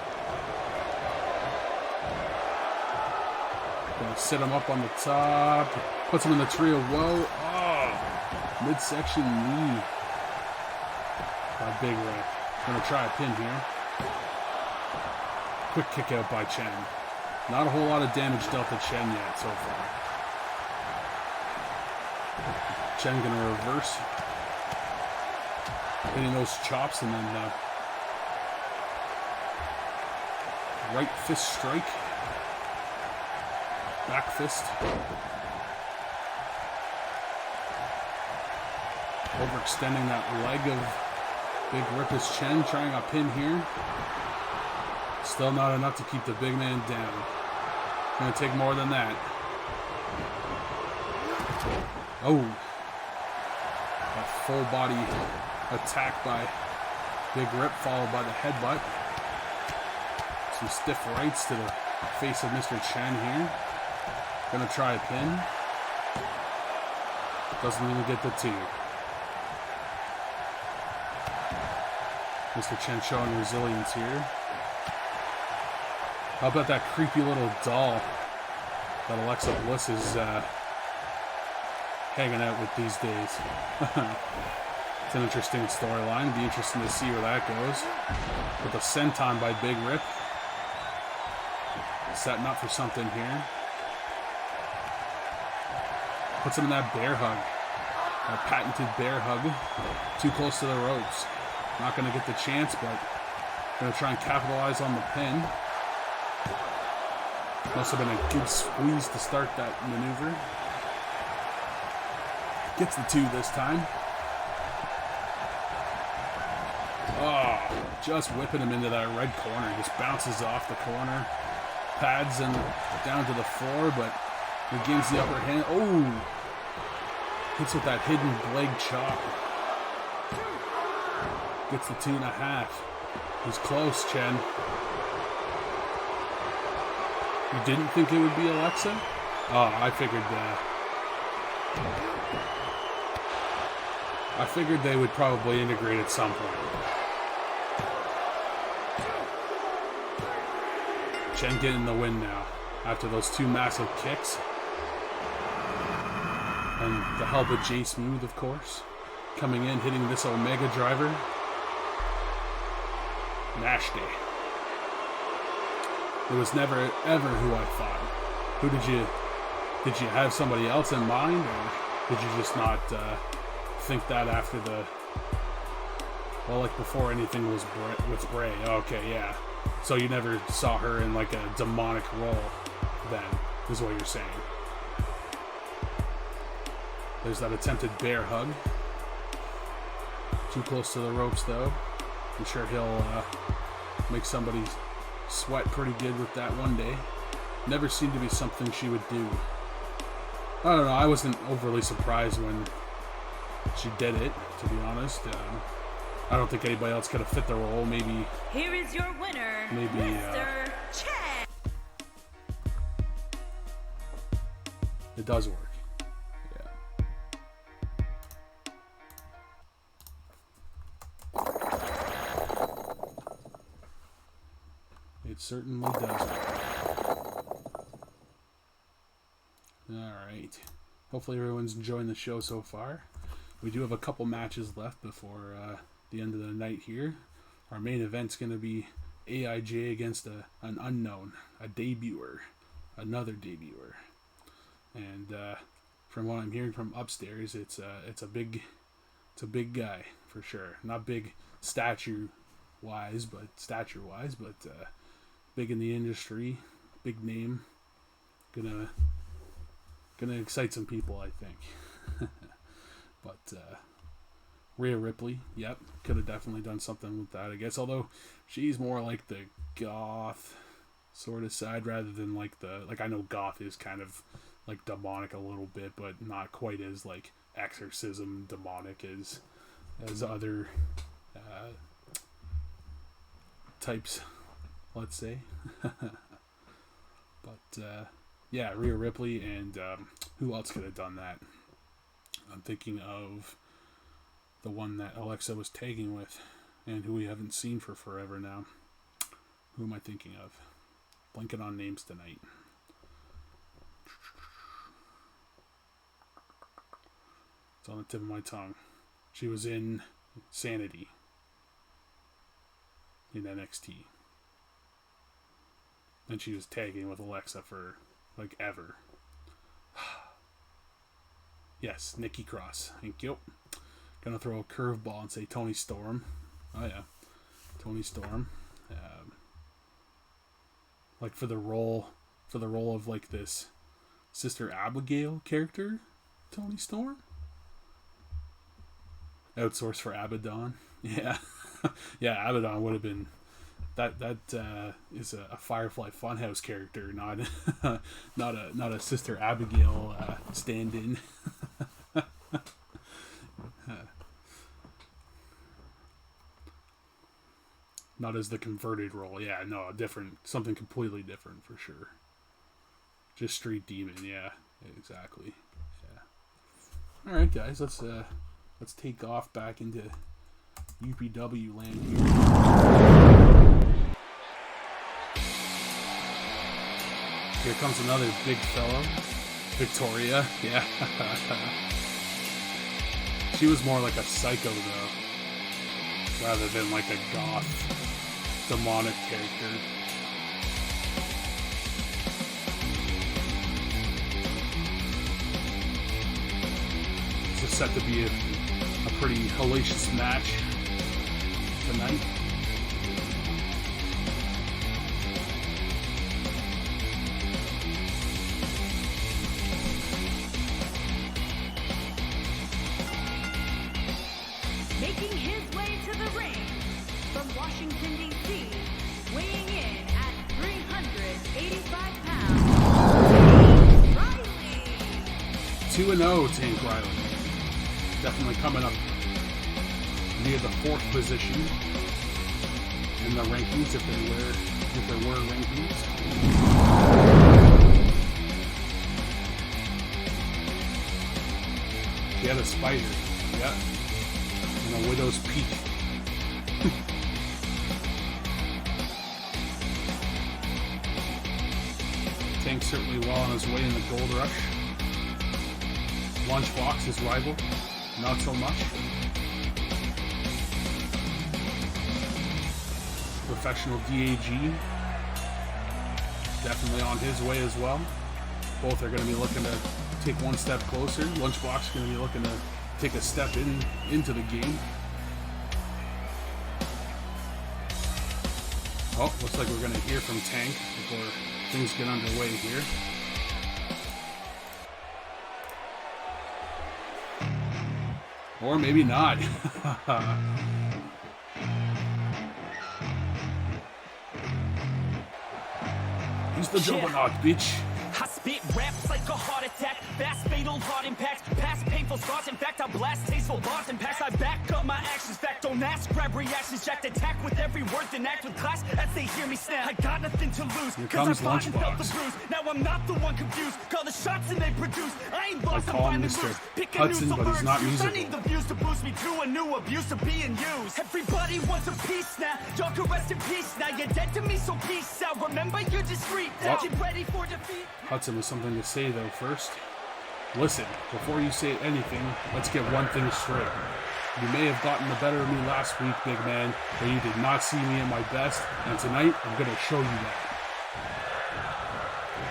Gonna sit him up on the top. Puts him in the tree of woe. Oh! Midsection knee. By Big Rip. Gonna try a pin here. Quick kick out by Chen. Not a whole lot of damage dealt to Chen yet so far. Chen gonna reverse. Hitting those chops and then right fist strike. back fist. Overextending that leg of Big Rip's Chen, trying a pin here. Still not enough to keep the big man down. Gonna take more than that. Oh. A full body attack by Big Rip, followed by the headbutt. Some stiff rights to the face of Mr. Chen here. Gonna try a pin. Doesn't even get the 2. Mr. Chen showing resilience here. How about that creepy little doll that Alexa Bliss is hanging out with these days? It's an interesting storyline. Be interesting to see where that goes. With a senton by Big Rip. Setting up for something here. Puts him in that bear hug. That patented bear hug. Too close to the ropes. Not going to get the chance, but going to try and capitalize on the pin. Must have been a good squeeze to start that maneuver. Gets the 2 this time. Oh, just whipping him into that red corner. Just bounces off the corner. Pads and down to the floor, but regains the upper hand. Oh! Hits with that hidden leg chop. Gets the 2.5. He's close, Chen. You didn't think it would be Alexa? Oh, I figured they would probably integrate at some point. Chen getting the win now after those 2 massive kicks. And the help of Jay Smooth, of course. Coming in, hitting this Omega driver. Nasty. It was never, ever who I thought. Who did you have somebody else in mind, or did you just not think that after the, well, like before anything was with Bray? Okay, yeah. So you never saw her in like a demonic role then, is what you're saying. There's that attempted bear hug. Too close to the ropes though. I'm sure he'll make somebody sweat pretty good with that one day. Never seemed to be something she would do. I don't know, I wasn't overly surprised when she did it, to be honest. I don't think anybody else could have fit the role. Maybe. Here is your winner, maybe, Mr. Chen. It does work. It certainly does. Alright. Hopefully everyone's enjoying the show so far. We do have a couple matches left before the end of the night here. Our main event's going to be AIJ against an unknown, a debuter, another debuter. And from what I'm hearing from upstairs, it's a big guy for sure. Not big stature-wise, but big in the industry, big name. Gonna excite some people, I think. But Rhea Ripley, yep, could have definitely done something with that, I guess. Although she's more like the goth sort of side rather than like I know goth is kind of like demonic a little bit, but not quite as like exorcism demonic as other types, let's say. But yeah, Rhea Ripley, and who else could have done that? I'm thinking of the one that Alexa was tagging with and who we haven't seen for forever now. Who am I thinking of? Blanking on names tonight. It's on the tip of my tongue. She was in Sanity in NXT. And she was tagging with Alexa for like ever. Yes, Nikki Cross. Thank you. Gonna throw a curveball and say Toni Storm. Oh yeah, Toni Storm. Like for the role of like this Sister Abigail character, Tony Storm. Outsourced for Abaddon. Yeah. Yeah, Abaddon would have been... That is a Firefly Funhouse character, not not a Sister Abigail stand-in. Not as the converted role. Yeah, no, different. Something completely different for sure. Just straight demon. Yeah, exactly. Yeah. All right, guys, let's take off back into UPW land here. Here comes another big fellow. Victoria. Yeah. She was more like a psycho, though, rather than like a goth, demonic character. This is set to be a pretty hellacious match tonight. Making his way to the ring from Washington, D.C., weighing in at 385 pounds, Riley. 2-0 Tank Riley. Definitely coming up near the 4th position in the rankings, if there were rankings. She had a spider. Yep. And a widow's peak. Tank certainly well on his way in the gold rush. Lunchbox, his rival, not so much. Professional DAG, definitely on his way as well. Both are going to be looking to take one step closer. Lunchbox is going to be looking to take a step into the game. Oh, looks like we're going to hear from Tank before things get underway here. Or maybe not. He's the juggernaut, bitch. I spit raps like a heart attack, fast fatal heart impact, past painful scars. In fact, I blast tasteful bars and packs. I back up my actions, fact don't ask, grab reactions, jacked attack with every word, then act with class as they hear me snap. I got nothing to lose, cause I fought and felt the bruise. Now I'm not the one confused, call the shots and they produce. I ain't lost, I'm finally loose. Pick a Hudson, new but he's not musical. I musical. need the views to boost me to a new abuse of being used. Everybody wants a piece now, y'all can rest in peace now. You're dead to me, so peace out. Remember, you're discreet now. Get ready for defeat. Hudson has something to say, though, first. Listen, before you say anything, let's get one thing straight. You may have gotten the better of me last week, big man, but you did not see me at my best, and tonight, I'm going to show you that.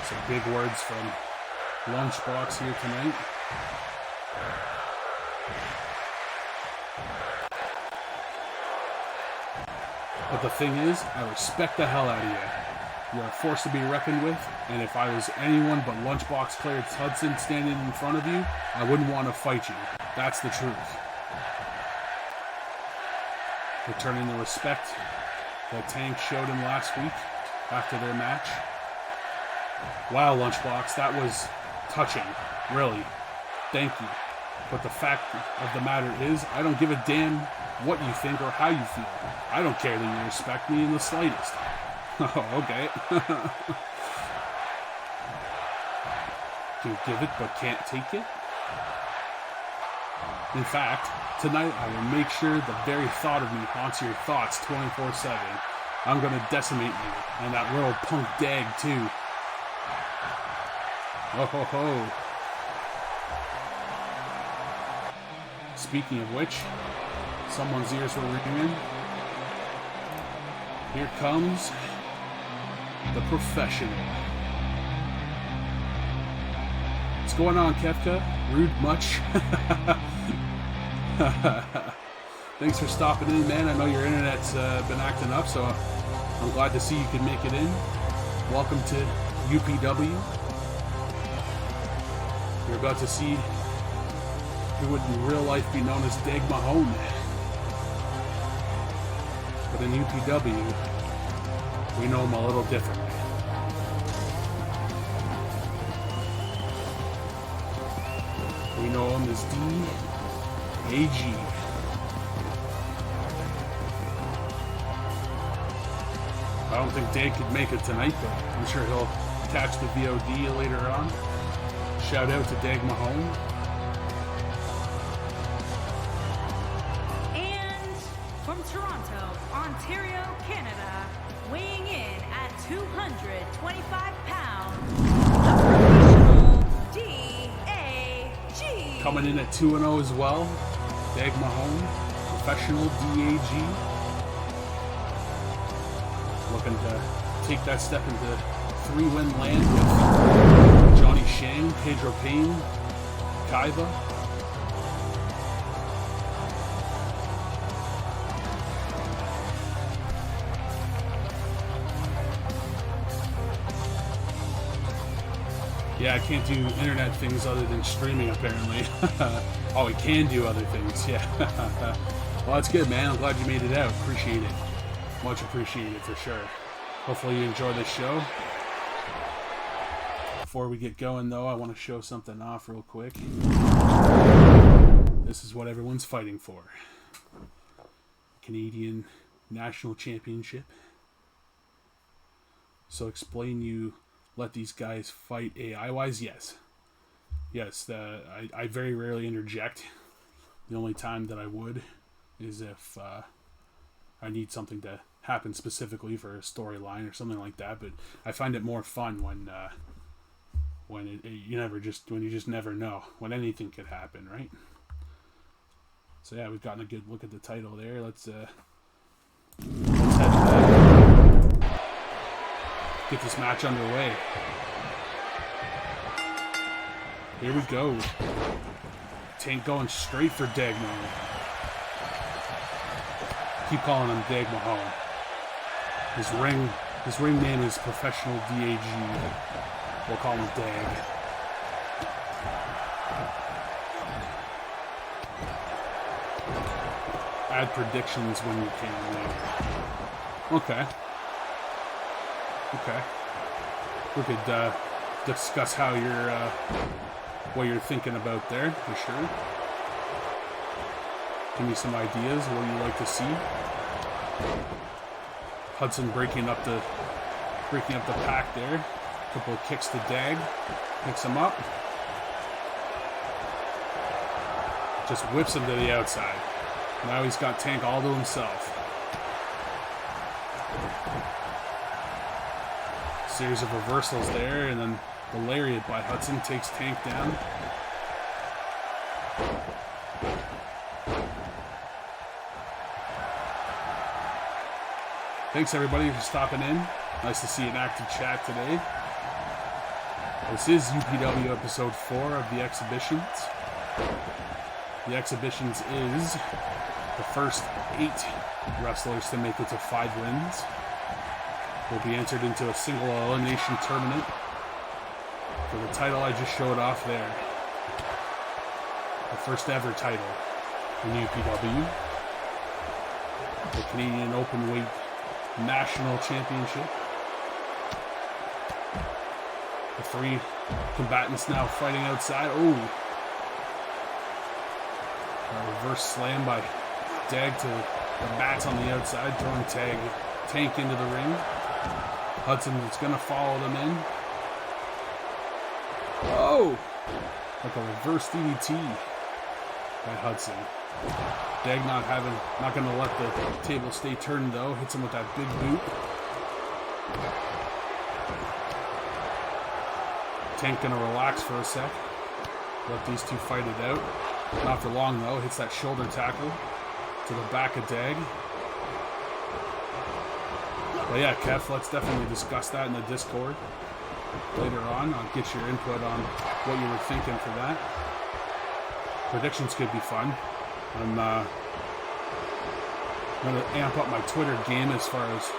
Some big words from Lunchbox here tonight. But the thing is, I respect the hell out of you. You're a force to be reckoned with, and if I was anyone but Lunchbox Clarence Hudson standing in front of you, I wouldn't want to fight you. That's the truth. Returning the respect that Tank showed him last week after their match. Wow, Lunchbox, that was touching. Really. Thank you. But the fact of the matter is, I don't give a damn what you think or how you feel. I don't care that you respect me in the slightest. Oh, okay. Can give it but can't take it? In fact, tonight I will make sure the very thought of me haunts your thoughts 24/7. I'm gonna decimate you, and that little punk dag too. Oh ho ho. Speaking of which, someone's ears were ringing. Here comes the professional. What's going on, Kefka? Rude much? Thanks for stopping in, man. I know your internet's been acting up, so I'm glad to see you can make it in. Welcome to UPW. You're about to see who would in real life be known as Dag Mahone. But in UPW, we know him a little differently. We know him as DAG. I don't think Dag could make it tonight, but I'm sure he'll catch the VOD later on. Shout out to Dag Mahone. And from Toronto, Ontario, Canada, weighing in at 225 pounds, the professional DAG. Coming in at 2-0 as well, Dag Mahone, professional DAG. Looking to take that step into 3-win land with Johnny Shang, Pedro Payne, Kaiba. Yeah, I can't do internet things other than streaming, apparently. Oh, we can do other things, yeah. Well, that's good, man. I'm glad you made it out. Appreciate it. Much appreciated, for sure. Hopefully you enjoy this show. Before we get going, though, I want to show something off real quick. This is what everyone's fighting for. Canadian National Championship. So explain you let these guys fight AI-wise? Yes. Yes, I very rarely interject. The only time that I would is if I need something to happen specifically for a storyline or something like that. But I find it more fun when you just never know when anything could happen, right? So yeah, we've gotten a good look at the title there. Let's head get this match underway. Here we go. Tank going straight for Dag Mahone. Keep calling him Dag Mahone. His ring name is Professional DAG. We'll call him Dag. Add predictions when you can later. Okay. We could discuss how what you're thinking about there, for sure. Give me some ideas what you like to see. Hudson breaking up the pack there. A couple of kicks to Dag, picks him up. Just whips him to the outside. Now he's got Tank all to himself. Series of reversals there, and then the lariat by Hudson takes Tank down. Thanks everybody for stopping in. Nice to see an active chat today. This is UPW episode 4 of The Exhibitions. The Exhibitions is the first 8 wrestlers to make it to 5 wins. Will be entered into a single elimination tournament for the title I just showed off there. The first ever title in UPW. The Canadian Openweight National Championship. The 3 combatants now fighting outside. Oh! A reverse slam by Dag to the mats on the outside, throwing Tank into the ring. Hudson is going to follow them in. Oh! Like a reverse DDT by Hudson. Dag not going to let the table stay turned though. Hits him with that big boot. Tank going to relax for a sec. Let these two fight it out. Not for long though. Hits that shoulder tackle to the back of Dag. But yeah, Kev, let's definitely discuss that in the Discord later on. I'll get your input on what you were thinking for that. Predictions could be fun. I'm going to amp up my Twitter game as far as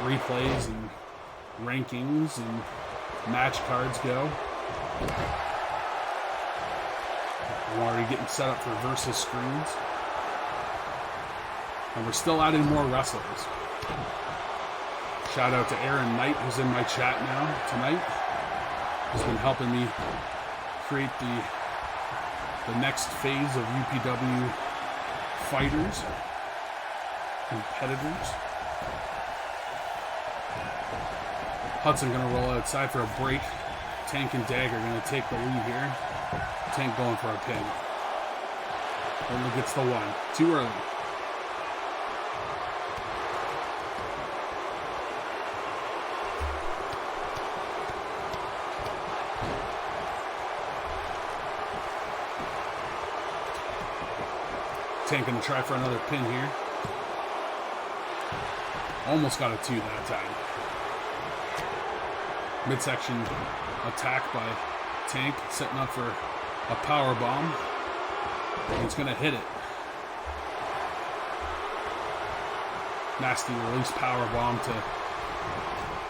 replays and rankings and match cards go. I'm already getting set up for versus screens. And we're still adding more wrestlers. Shout out to Arron Knight, who's in my chat now tonight. He's been helping me create the next phase of UPW fighters, competitors. Hudson gonna roll outside for a break. Tank and Dag are gonna take the lead here. Tank going for a pin. Only gets the one. Too early. Tank gonna try for another pin here. Almost got a 2 that time. Midsection attack by Tank, setting up for a power bomb. He's gonna hit it. Nasty release power bomb to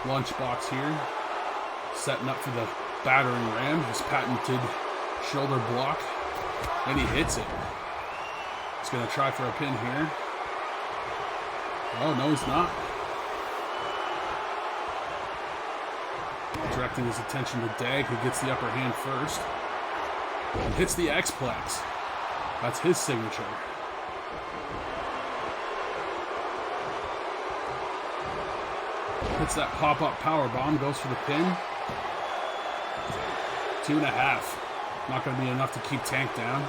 Lunchbox here. Setting up for the battering ram, his patented shoulder block. And he hits it. He's gonna try for a pin here. Oh, no, he's not. Directing his attention to Dag, who gets the upper hand first. And hits the X-Plex. That's his signature. Hits that pop-up power bomb, goes for the pin. 2.5. Not going to be enough to keep Tank down.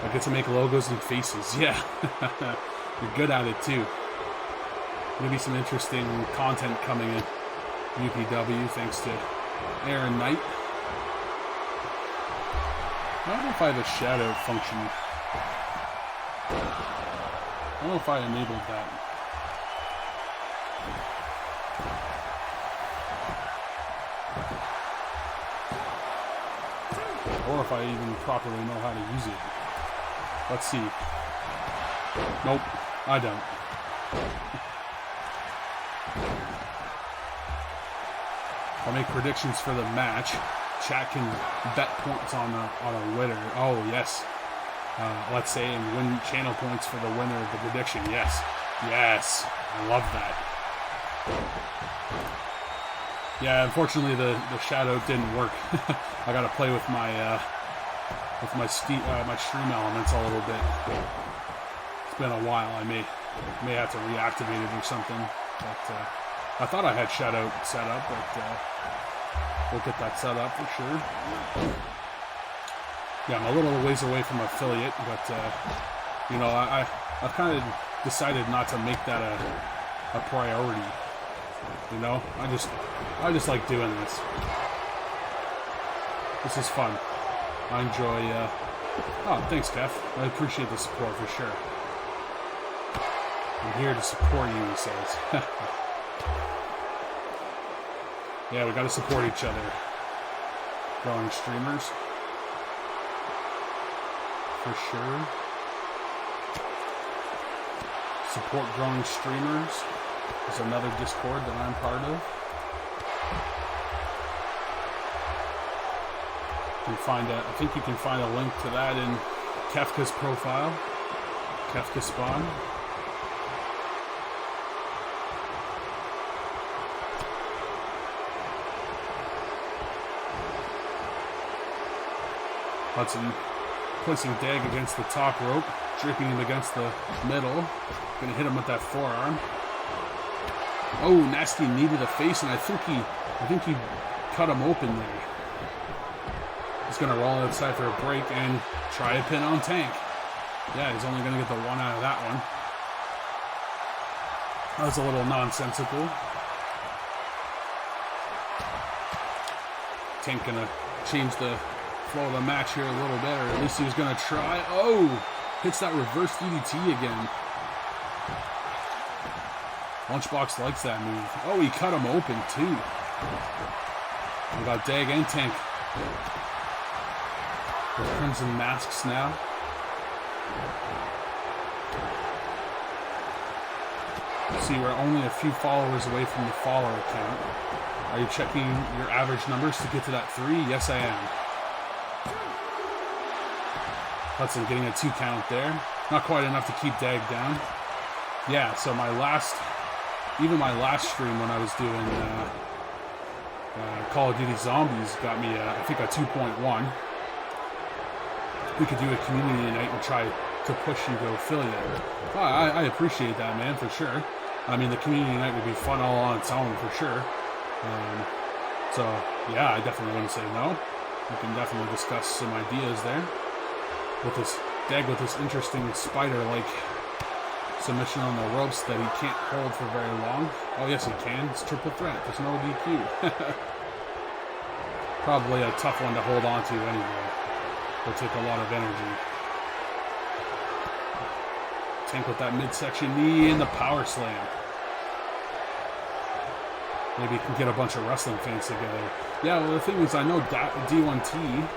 I get to make logos and faces. Yeah. You're good at it, too. Maybe some interesting content coming in UPW thanks to Arron Knight. I don't know if I have a shadow function. I don't know if I enabled that. Or if I even properly know how to use it. Let's see. Nope, I don't. I'll make predictions for the match. Chat can bet points on a winner. Oh, yes. Let's say, and win channel points for the winner of the prediction. Yes. Yes. I love that. Yeah, unfortunately the shadow didn't work. I gotta play with my my stream elements a little bit. It's been a while. I may have to reactivate it or something. But I thought I had shadow set up, but we'll get that set up for sure. Yeah, I'm a little ways away from affiliate, but you know, I've kind of decided not to make that a priority. You know, I just like doing this. This is fun. I enjoy. Oh, thanks, Kev. I appreciate the support for sure. I'm here to support you, he says. Yeah, we got to support each other. Growing streamers. For sure. Support growing streamers. There's another Discord that I'm part of. I think you can find a link to that in Kefka's profile. Kefka Spawn. Hudson placing Dag against the top rope, draping him against the middle. Gonna hit him with that forearm. Oh, nasty knee to the face, and I think he cut him open there. He's gonna roll outside for a break and try a pin on Tank. Yeah, he's only gonna get the one out of that one. That was a little nonsensical. Tank gonna change the flow of the match here a little bit, or at least he was gonna try. Oh, hits that reverse DDT again. Lunchbox likes that move. Oh, he cut him open too. We got Dag and Tank with crimson masks now. See, we're only a few followers away from the follower count. Are you checking your average numbers to get to that 3? Yes, I am. Hudson getting a 2 count there. Not quite enough to keep Dag down. Yeah, so even my last stream when I was doing Call of Duty Zombies got me, I think, a 2.1. We could do a community night and try to push you to affiliate. Oh, I appreciate that, man, for sure. I mean, the community night would be fun all on its own, for sure. So, yeah, I definitely wouldn't say no. We can definitely discuss some ideas there. With this Dag with this interesting spider-like submission on the ropes that he can't hold for very long. Oh, yes, he can. It's triple threat. There's no DQ. Probably a tough one to hold on to anyway. It'll take a lot of energy. Tank with that midsection knee and the power slam. Maybe you can get a bunch of wrestling fans together. Yeah, well, the thing is, I know D1T,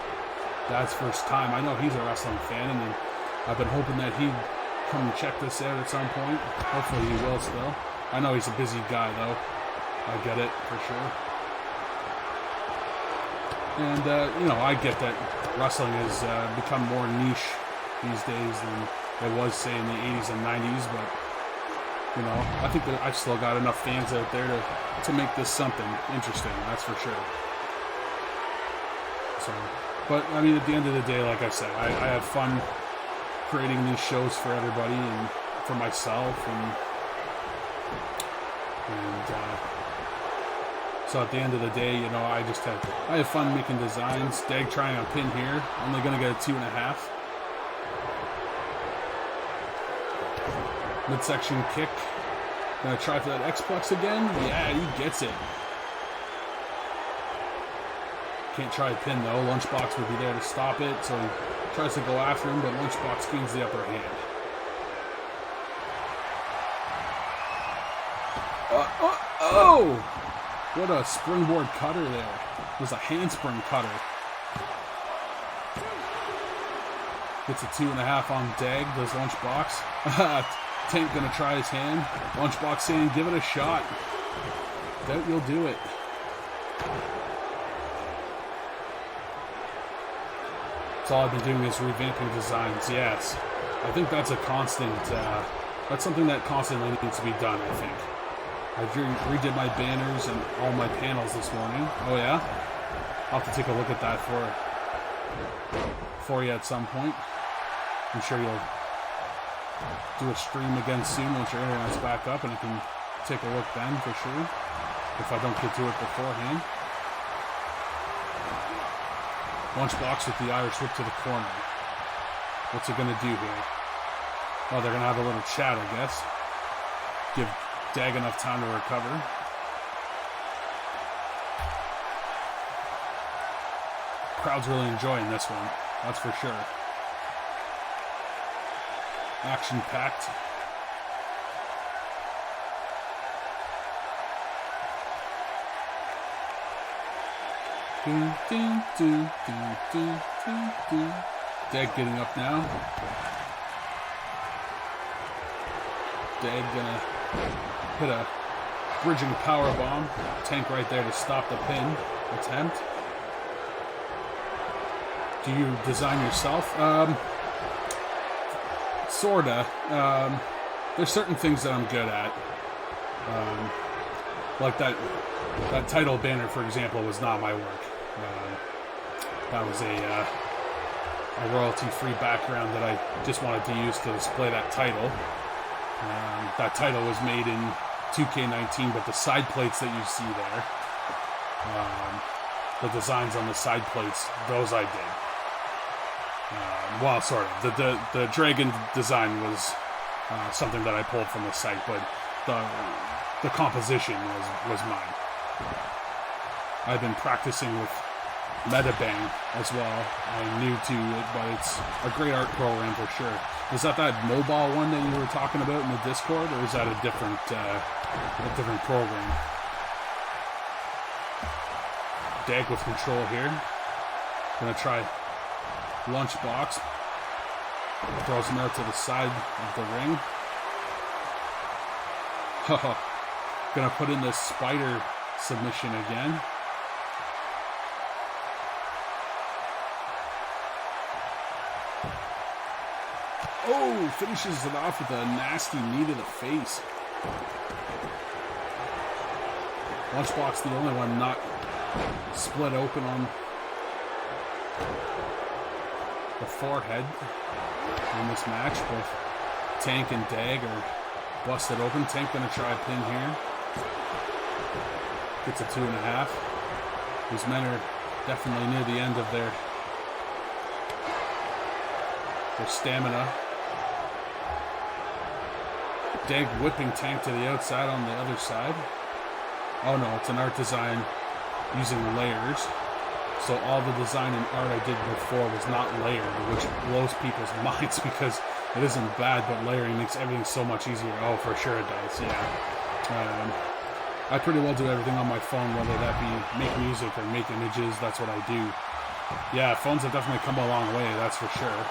Dad's first time. I know he's a wrestling fan, and I've been hoping that he'd come and check this out at some point. Hopefully he will still. I know he's a busy guy, though. I get it, for sure. And, you know, I get that wrestling has become more niche these days than it was, say, in the 80s and 90s, but, you know, I think that I've still got enough fans out there to make this something interesting, that's for sure. So, but, I mean, at the end of the day, like I said, I have fun creating these shows for everybody and for myself, and so at the end of the day, you know, I have fun making designs. Dag trying a pin here, only going to get a 2.5. Midsection kick. Gonna try for that X-Plex again? Yeah, he gets it. Can't try a pin though. Lunchbox would be there to stop it, so he tries to go after him, but Lunchbox gains the upper hand. Oh! What a springboard cutter there. It was a handspring cutter. Gets a 2.5 on Dag, does Lunchbox. Tank gonna try his hand. Lunchbox saying, give it a shot. Doubt you'll do it. That's all I've been doing is revamping designs, yes. I think that's a constant, that's something that constantly needs to be done, I think. I redid my banners and all my panels this morning. Oh yeah? I'll have to take a look at that for you at some point. I'm sure you'll do a stream again soon once your internet's back up, and I can take a look then for sure, if I don't get to it beforehand. Lunchbox with the Irish whip to the corner. What's it going to do here? Oh, they're going to have a little chat, I guess. Give Dag enough time to recover. Crowd's really enjoying this one, that's for sure. Action-packed. Dag getting up now. Dag gonna hit a bridging power bomb. Tank right there to stop the pin attempt. Do you design yourself? Sorta. There's certain things that I'm good at. Like that title banner, for example, was not my work. That was a royalty-free background that I just wanted to use to display that title. That title was made in 2K19, but the side plates that you see there, the designs on the side plates, those I did. Well, sort of. The dragon design was something that I pulled from the site, but the composition was mine. I've been practicing with Metabang as well. I'm new to it, but it's a great art program for sure. Is that mobile one that you were talking about in the Discord, or is that a different program? Dag with control here. Gonna try Lunchbox. Throws him out to the side of the ring. Gonna put in this spider submission again. Oh, finishes it off with a nasty knee to the face. Lunchbox, the only one not split open on the forehead in this match, but Tank and Dag are busted open. Tank gonna try a pin here. Gets a 2.5. These men are definitely near the end of their stamina. Dag whipping Tank to the outside on the other side. Oh no, it's an art design using layers. So all the design and art I did before was not layered, which blows people's minds because it isn't bad, but layering makes everything so much easier. Oh, for sure it does, yeah. I pretty well do everything on my phone, whether that be make music or make images. That's what I do. Yeah, phones have definitely come a long way, that's for sure.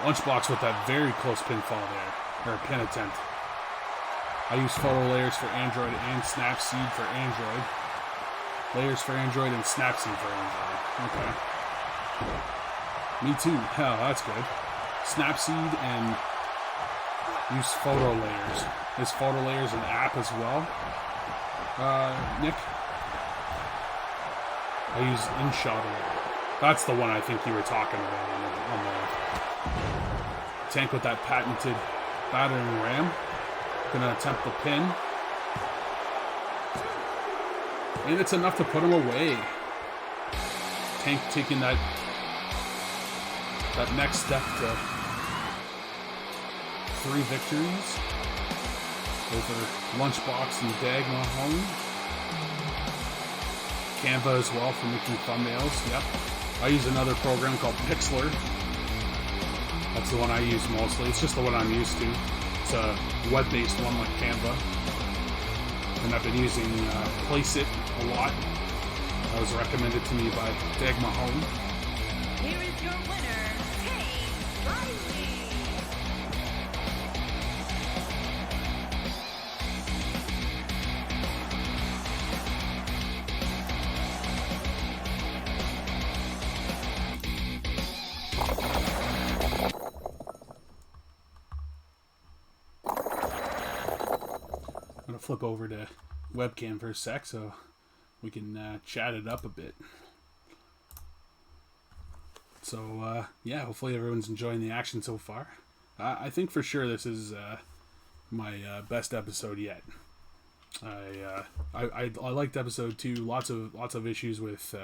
Lunchbox with that very close pinfall there, or pin attempt. I use photo layers for Android and Snapseed for Android. Layers for Android and Snapseed for Android. Okay. Me too. Hell, that's good. Snapseed and use photo layers. Is photo layers an app as well? Nick? I use InShot a lot. That's the one I think you were talking about on the Tank with that patented battering ram. Gonna attempt the pin. And it's enough to put him away. Tank taking that next step to 3 victories over Lunchbox and Dag Mahoney. Canva as well for making thumbnails. Yep. I use another program called Pixlr. That's the one I use mostly. It's just the one I'm used to. It's a web-based one like Canva. And I've been using Placeit a lot. That was recommended to me by Dag Mahoney. Here is your winner, Tate Riley. I'm going to flip over to webcam for a sec so we can chat it up a bit. So, yeah, hopefully everyone's enjoying the action so far. I think for sure this is my best episode yet. I liked episode 2. Lots of issues with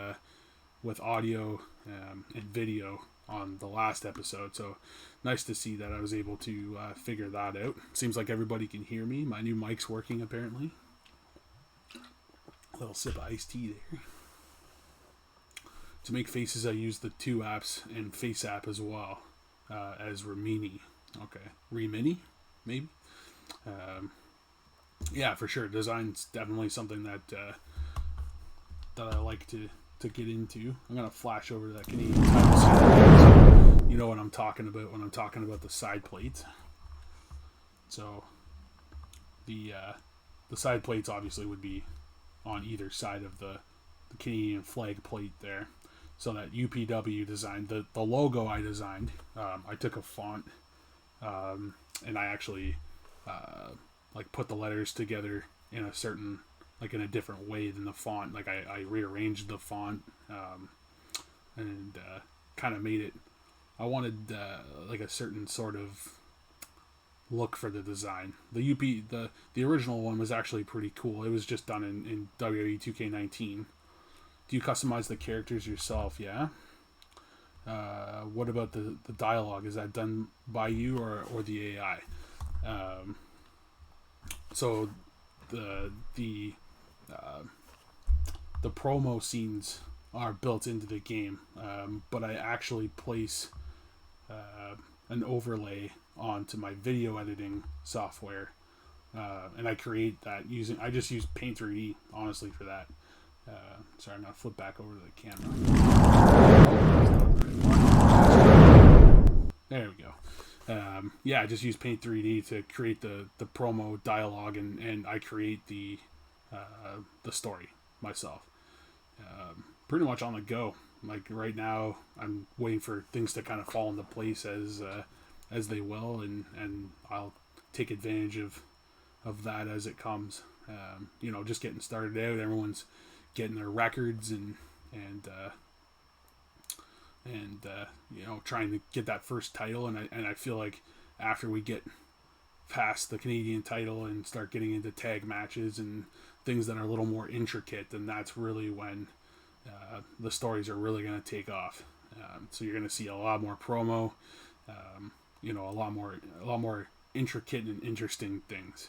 audio and video on the last episode. So nice to see that I was able to figure that out. Seems like everybody can hear me. My new mic's working apparently. A little sip of iced tea there. To make faces, I use the 2 apps and Face app as well as Remini. Okay, Remini, maybe. Yeah, for sure. Design's definitely something that I like to get into. I'm gonna flash over to that Canadian title scene. You know what I'm talking about when I'm talking about the side plates. So the side plates obviously would be on either side of the Canadian flag plate there. So that UPW design, the logo I designed, I took a font and I actually like put the letters together in a certain, like in a different way than the font. Like I rearranged the font and kind of made it, I wanted like a certain sort of look for the design. The original one was actually pretty cool. It was just done in WWE 2K19. Do you customize the characters yourself? Yeah. What about the dialogue? Is that done by you or the AI? So the promo scenes are built into the game, but I actually place an overlay onto my video editing software, and I create that I just use Paint 3D honestly for that. Sorry, I'm gonna flip back over to the camera. There we go. yeah, I just use Paint 3D to create the promo dialogue, and I create the story myself. Pretty much on the go. Like right now, I'm waiting for things to kind of fall into place as they will, and I'll take advantage of that as it comes. Just getting started out, everyone's getting their records and trying to get that first title, and I feel like after we get past the Canadian title and start getting into tag matches and things that are a little more intricate, then that's really when the stories are really going to take off. So you're going to see a lot more promo, a lot more intricate and interesting things.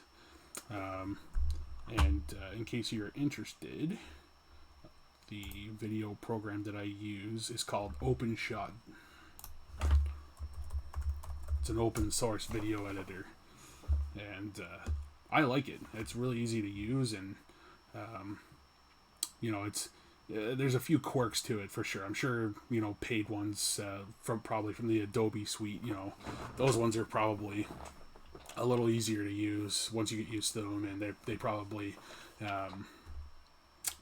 In case you're interested, the video program that I use is called OpenShot. It's an open source video editor, and I like it. It's really easy to use, and it's there's a few quirks to it for sure. I'm sure paid ones from the Adobe suite. Those ones are probably a little easier to use once you get used to them, and they probably.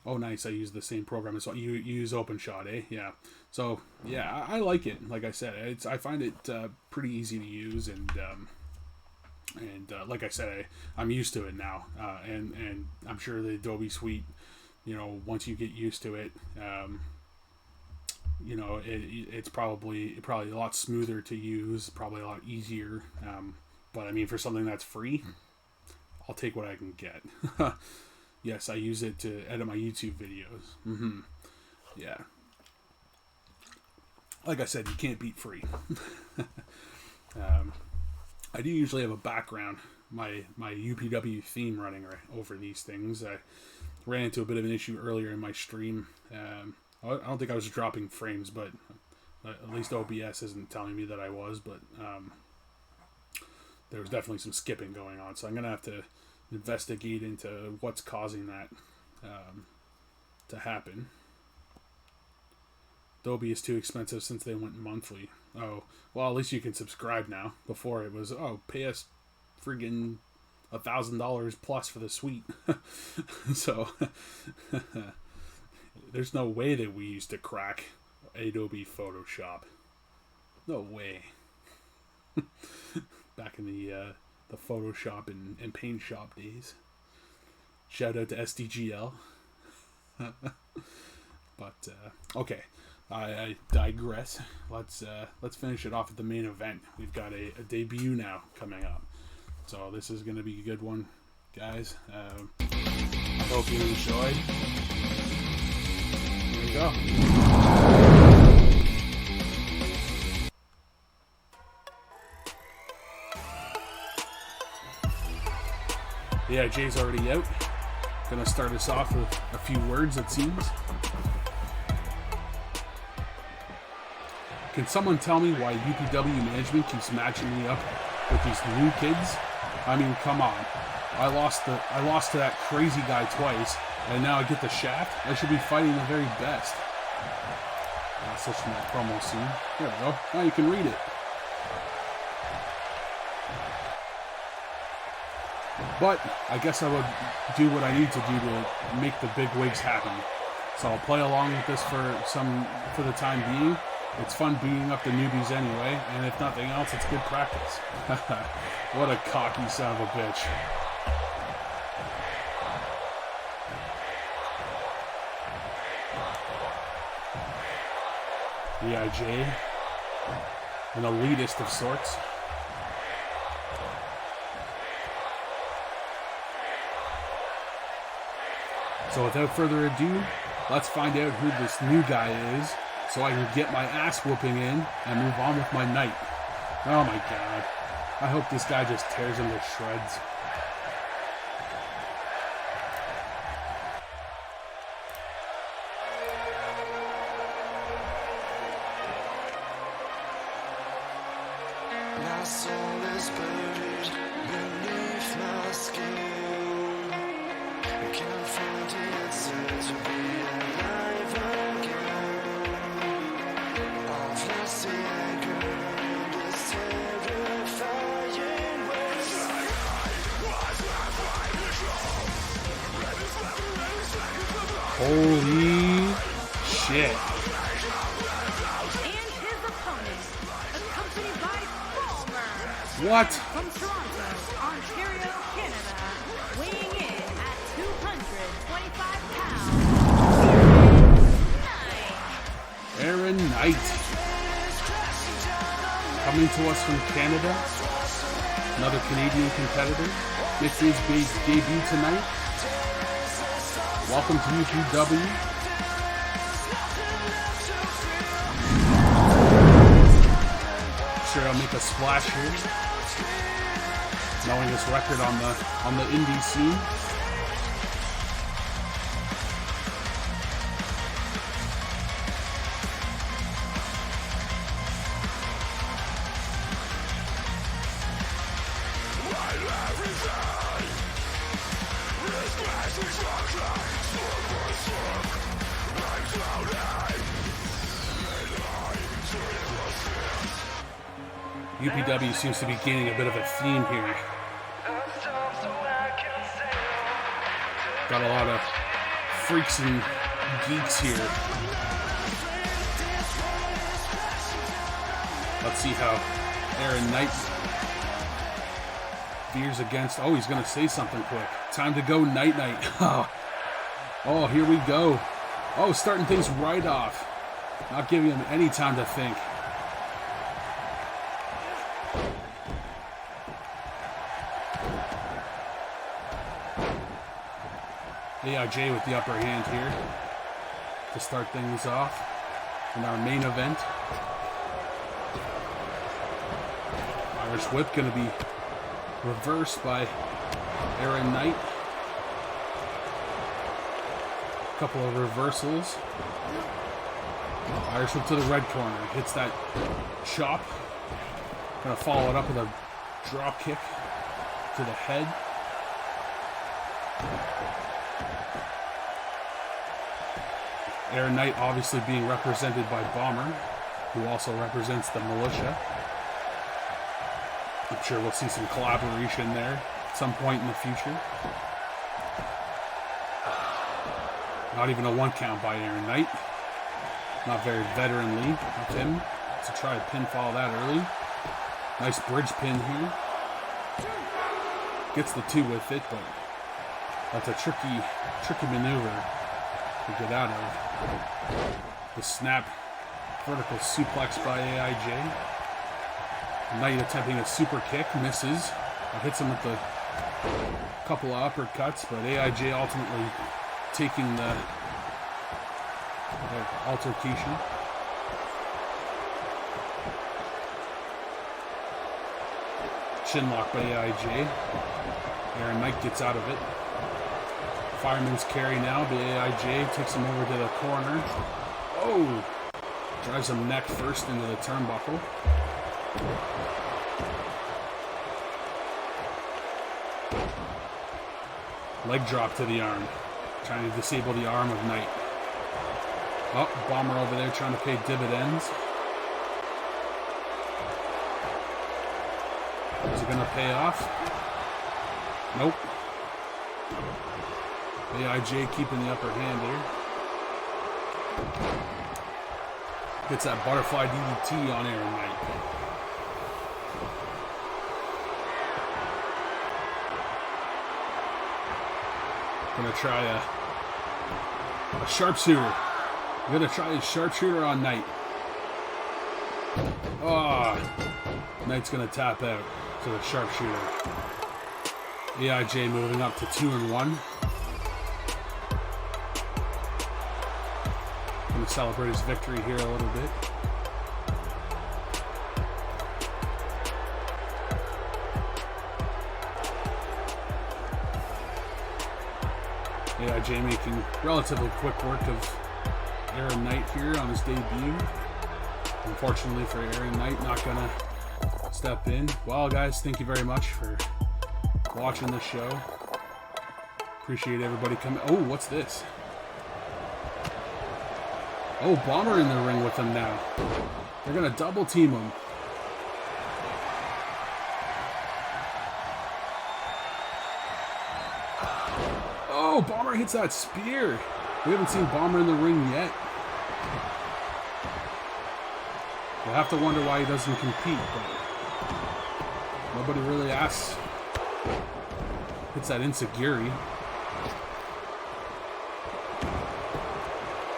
Oh, nice! I use the same program as well. You use OpenShot, eh? Yeah. So yeah, I like it. Like I said, I find it pretty easy to use, and like I said, I'm used to it now, and I'm sure the Adobe suite, once you get used to it, it's probably a lot smoother to use, probably a lot easier. But I mean, for something that's free, I'll take what I can get. Yes, I use it to edit my YouTube videos. Yeah. Like I said, you can't beat free. I do usually have a background, my UPW theme running over these things. I ran into a bit of an issue earlier in my stream. I don't think I was dropping frames, but at least OBS isn't telling me that I was, but there was definitely some skipping going on, so I'm going to have to investigate into what's causing that to happen. Adobe is too expensive since they went monthly. Oh, well, at least you can subscribe now. Before it was, pay us friggin' $1,000 plus for the suite. So there's no way that we used to crack Adobe Photoshop. No way. Back in the Photoshop and Paint Shop days. Shout out to SDGL. But okay, I digress. Let's finish it off at the main event. We've got a debut now coming up, so this is going to be a good one, guys. I hope you enjoyed. Here we go. Yeah, Jay's already out. Gonna start us off with a few words, it seems. Can someone tell me why UPW management keeps matching me up with these new kids? I mean, come on. I lost to that crazy guy twice, and now I get the shaft? I should be fighting the very best. Such from that promo scene. There we go. Now you can read it. But I guess I would do what I need to do to make the big wigs happy. So I'll play along with this for the time being. It's fun beating up the newbies anyway, and if nothing else, it's good practice. What a cocky son of a bitch. Yeah, Jay. An elitist of sorts. So without further ado, let's find out who this new guy is so I can get my ass whooping in and move on with my night. Oh my god. I hope this guy just tears him to shreds. My soul is buried beneath my skin. I can't find the answer to be alive again. I've lost the anger and it's terrifying. Holy shit. And his opponent, accompanied by Palmer. What? From Toronto, Ontario, Canada, weighing in at 225 pounds, Arron Knight. Coming to us from Canada. Another Canadian competitor. Makes his debut tonight. Welcome to UPW. Sure, I'll make a splash here. Knowing his record on the indie scene. UPW seems to be gaining a bit of a theme here. Got a lot of freaks and geeks here. Let's see how Arron Knight veers against. Oh, he's going to say something quick. Time to go night-night. Oh, here we go. Oh, starting things right off. Not giving him any time to think. AIJ with the upper hand here to start things off in our main event. Irish whip going to be reversed by Arron Knight. A couple of reversals. Irish whip to the red corner. Hits that chop. Going to follow it up with a drop kick to the head. Arron Knight obviously being represented by Bomber, who also represents the militia. I'm sure we'll see some collaboration there at some point in the future. Not even a one count by Arron Knight. Not very veteranly of him to try to pinfall that early. Nice bridge pin here. Gets the two with it, but that's a tricky maneuver to get out of. The snap vertical suplex by AIJ. Knight attempting a super kick, misses. It hits him with a couple of uppercuts, but AIJ ultimately taking the altercation. Chinlock by AIJ. Arron Knight gets out of it. Fireman's carry now, but AIJ takes him over to the corner. Oh! Drives him neck first into the turnbuckle. Leg drop to the arm. Trying to disable the arm of Knight. Oh, Bomber over there trying to pay dividends. Is it going to pay off? Nope. AIJ keeping the upper hand here. Gets that butterfly DDT on Arron Knight. Gonna try a sharpshooter. Gonna try a sharpshooter on Knight. Oh, Knight's gonna tap out to the sharpshooter. AIJ moving up to 2-1. Gonna celebrate his victory here a little bit. AIJ making relatively quick work of Arron Knight here on his debut. Unfortunately for Arron Knight, not gonna step in. Well, guys, thank you very much for watching the show. Appreciate everybody coming. Oh, what's this? Oh, Bomber in the ring with him now. They're gonna double team him. Oh, Bomber hits that spear. We haven't seen Bomber in the ring yet. We'll have to wonder why he doesn't compete, but nobody really asks. Hits that insecurity.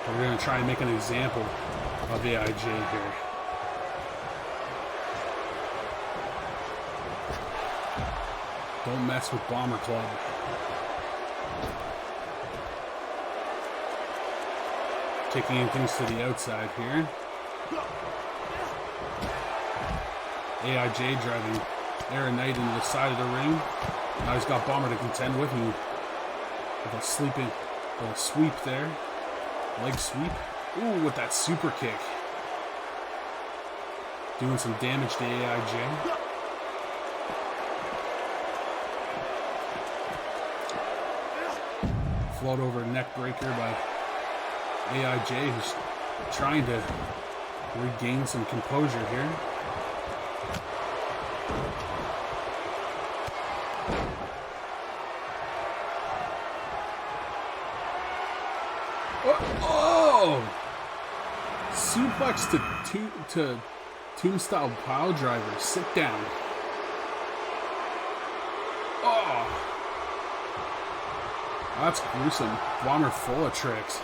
We're going to try and make an example of AIJ here. Don't mess with Bomber Club. Taking things to the outside here. AIJ driving Arron into the side of the ring. Now he's got Bomber to contend with, and with a sweep there. Leg sweep. Ooh, with that super kick. Doing some damage to AIJ. Float over neck breaker by AIJ, who's trying to regain some composure here. Oh! Suplex to tomb style pile driver. Sit down. Oh! That's gruesome. Bomber full of tricks.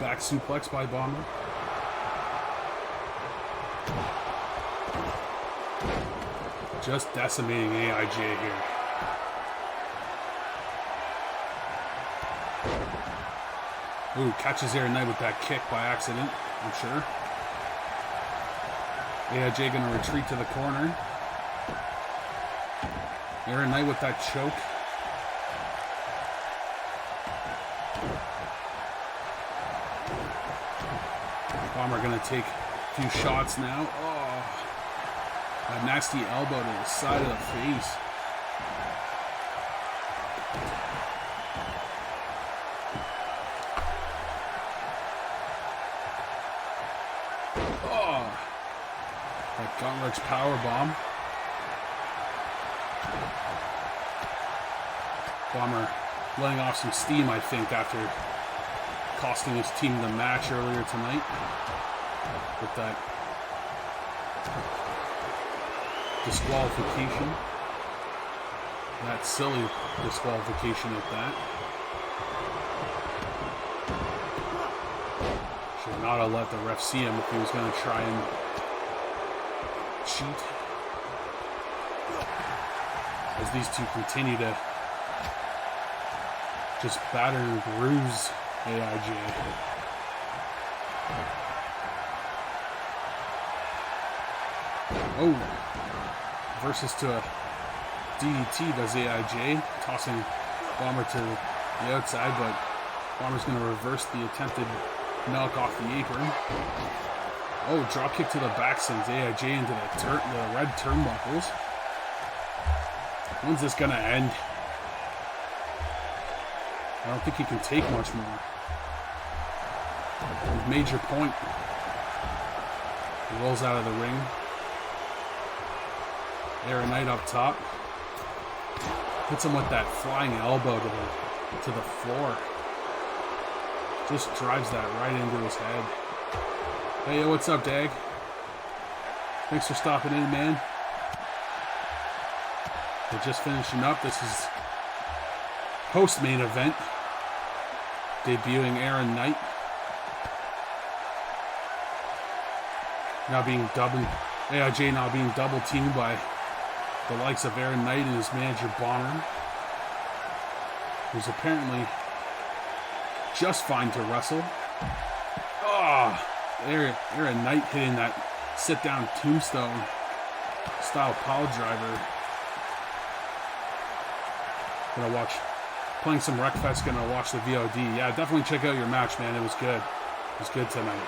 Back suplex by Bomber. Just decimating AIJ here. Ooh, catches Arron with that kick by accident, I'm sure. AIJ gonna retreat to the corner. Arron with that choke. Bomber gonna take a few shots now. Oh, a nasty elbow to the side of the face. Oh, that Gauntlet's power bomb. Bomber letting off some steam, I think, after costing his team the match earlier tonight with that disqualification. That silly disqualification at that. Should not have let the ref see him if he was going to try and cheat. As these two continue to just batter and bruise AIJ. Oh, versus to a DDT does AIJ, tossing Bomber to the outside, but Bomber's going to reverse the attempted knock off the apron. Oh, drop kick to the back sends AIJ into the red turnbuckles. When's this going to end? I don't think he can take much more. With major point. He rolls out of the ring. Arron up top. Hits him with that flying elbow to the floor. Just drives that right into his head. Hey, yo, what's up, Dag? Thanks for stopping in, man. We're just finishing up. This is post-main event. Debuting Arron Knight. Now being AIJ now being double teamed by the likes of Arron Knight and his manager Bomber, who's apparently just fine to wrestle. Oh, Arron Knight hitting that sit-down tombstone style pile driver. Gonna watch, playing some Wreckfest, gonna watch the VOD. Yeah, definitely check out your match, man. It was good. It was good tonight.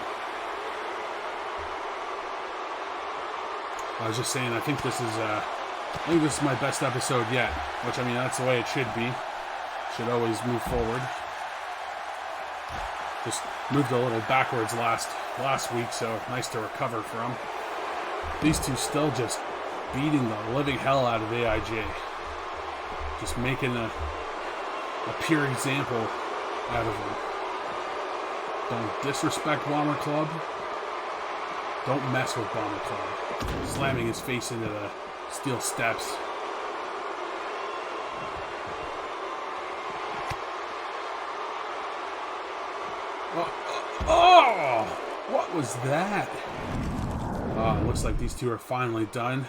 I was just saying, I think this is my best episode yet. Which, I mean, that's the way it should be. Should always move forward. Just moved a little backwards last week, so nice to recover from. These two still just beating the living hell out of AIJ. just making a pure example out of him. Don't disrespect Bomber Club. Don't mess with Bomber Club. Slamming his face into the steel steps. Oh! What was that? Looks like these two are finally done.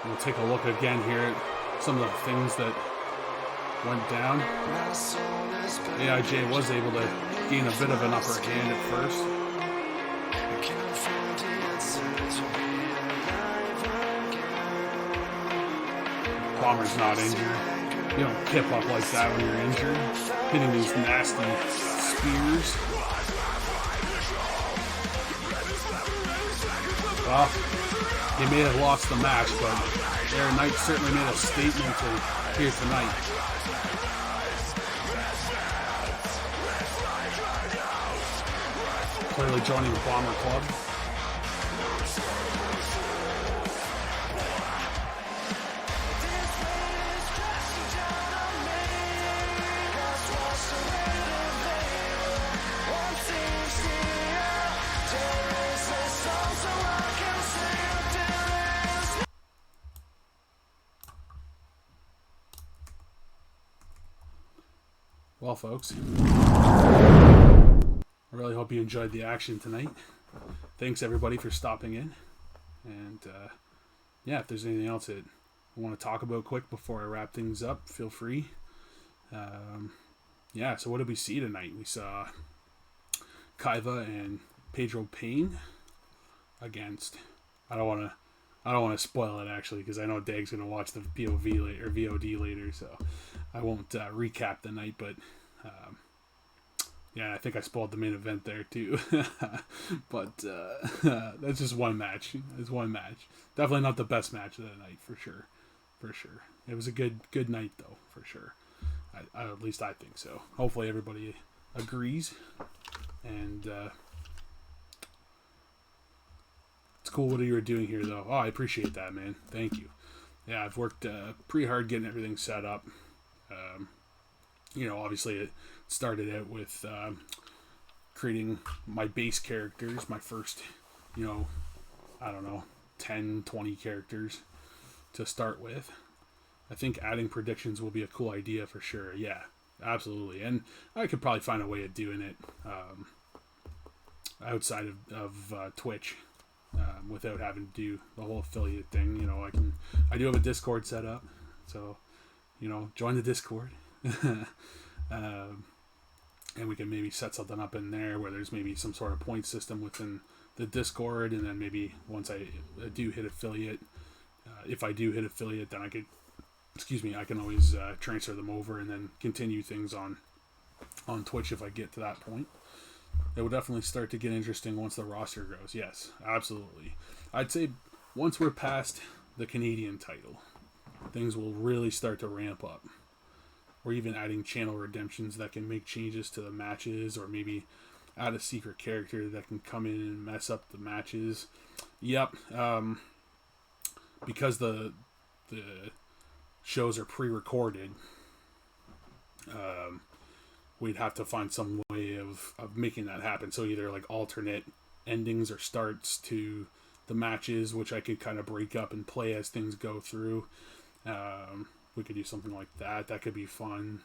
We'll take a look again here at some of the things that went down. AIJ was able to gain a bit of an upper hand at first. Bomber's not injured. You don't kip up like that when you're injured. Hitting these nasty spears. Well, he may have lost the match, but Aaron Knight certainly made a statement here tonight. Clearly joining the Bomber Club. Well, folks, I really hope you enjoyed the action tonight. Thanks, everybody, for stopping in. And, yeah, if there's anything else that I want to talk about quick before I wrap things up, feel free. Yeah, so what did we see tonight? We saw Kaiva and Pedro Payne against... I don't want to spoil it, actually, because I know Dag's going to watch the POV later, or VOD later, so I won't recap the night, but yeah, I think I spoiled the main event there, too. But that's just one match. It's one match. Definitely not the best match of the night, for sure. For sure. It was a good night, though, for sure. At least I think so. Hopefully everybody agrees, and... it's cool what you were doing here, though. Oh, I appreciate that, man. Thank you. Yeah, I've worked pretty hard getting everything set up. Obviously it started out with creating my base characters, my first, 10, 20 characters to start with. I think adding predictions will be a cool idea for sure. Yeah, absolutely. And I could probably find a way of doing it outside of Twitch. Without having to do the whole affiliate thing. I do have a Discord set up, so join the Discord. And we can maybe set something up in there where there's maybe some sort of point system within the Discord, and then maybe once I do hit affiliate, if I do hit affiliate, then I can always transfer them over and then continue things on Twitch if I get to that point. It will definitely start to get interesting once the roster grows. Yes, absolutely. I'd say once we're past the Canadian title, things will really start to ramp up. Or even adding channel redemptions that can make changes to the matches, or maybe add a secret character that can come in and mess up the matches. Yep. Because the shows are pre-recorded, we'd have to find some way of making that happen. So either like alternate endings or starts to the matches, which I could kind of break up and play as things go through. We could do something like that. That could be fun.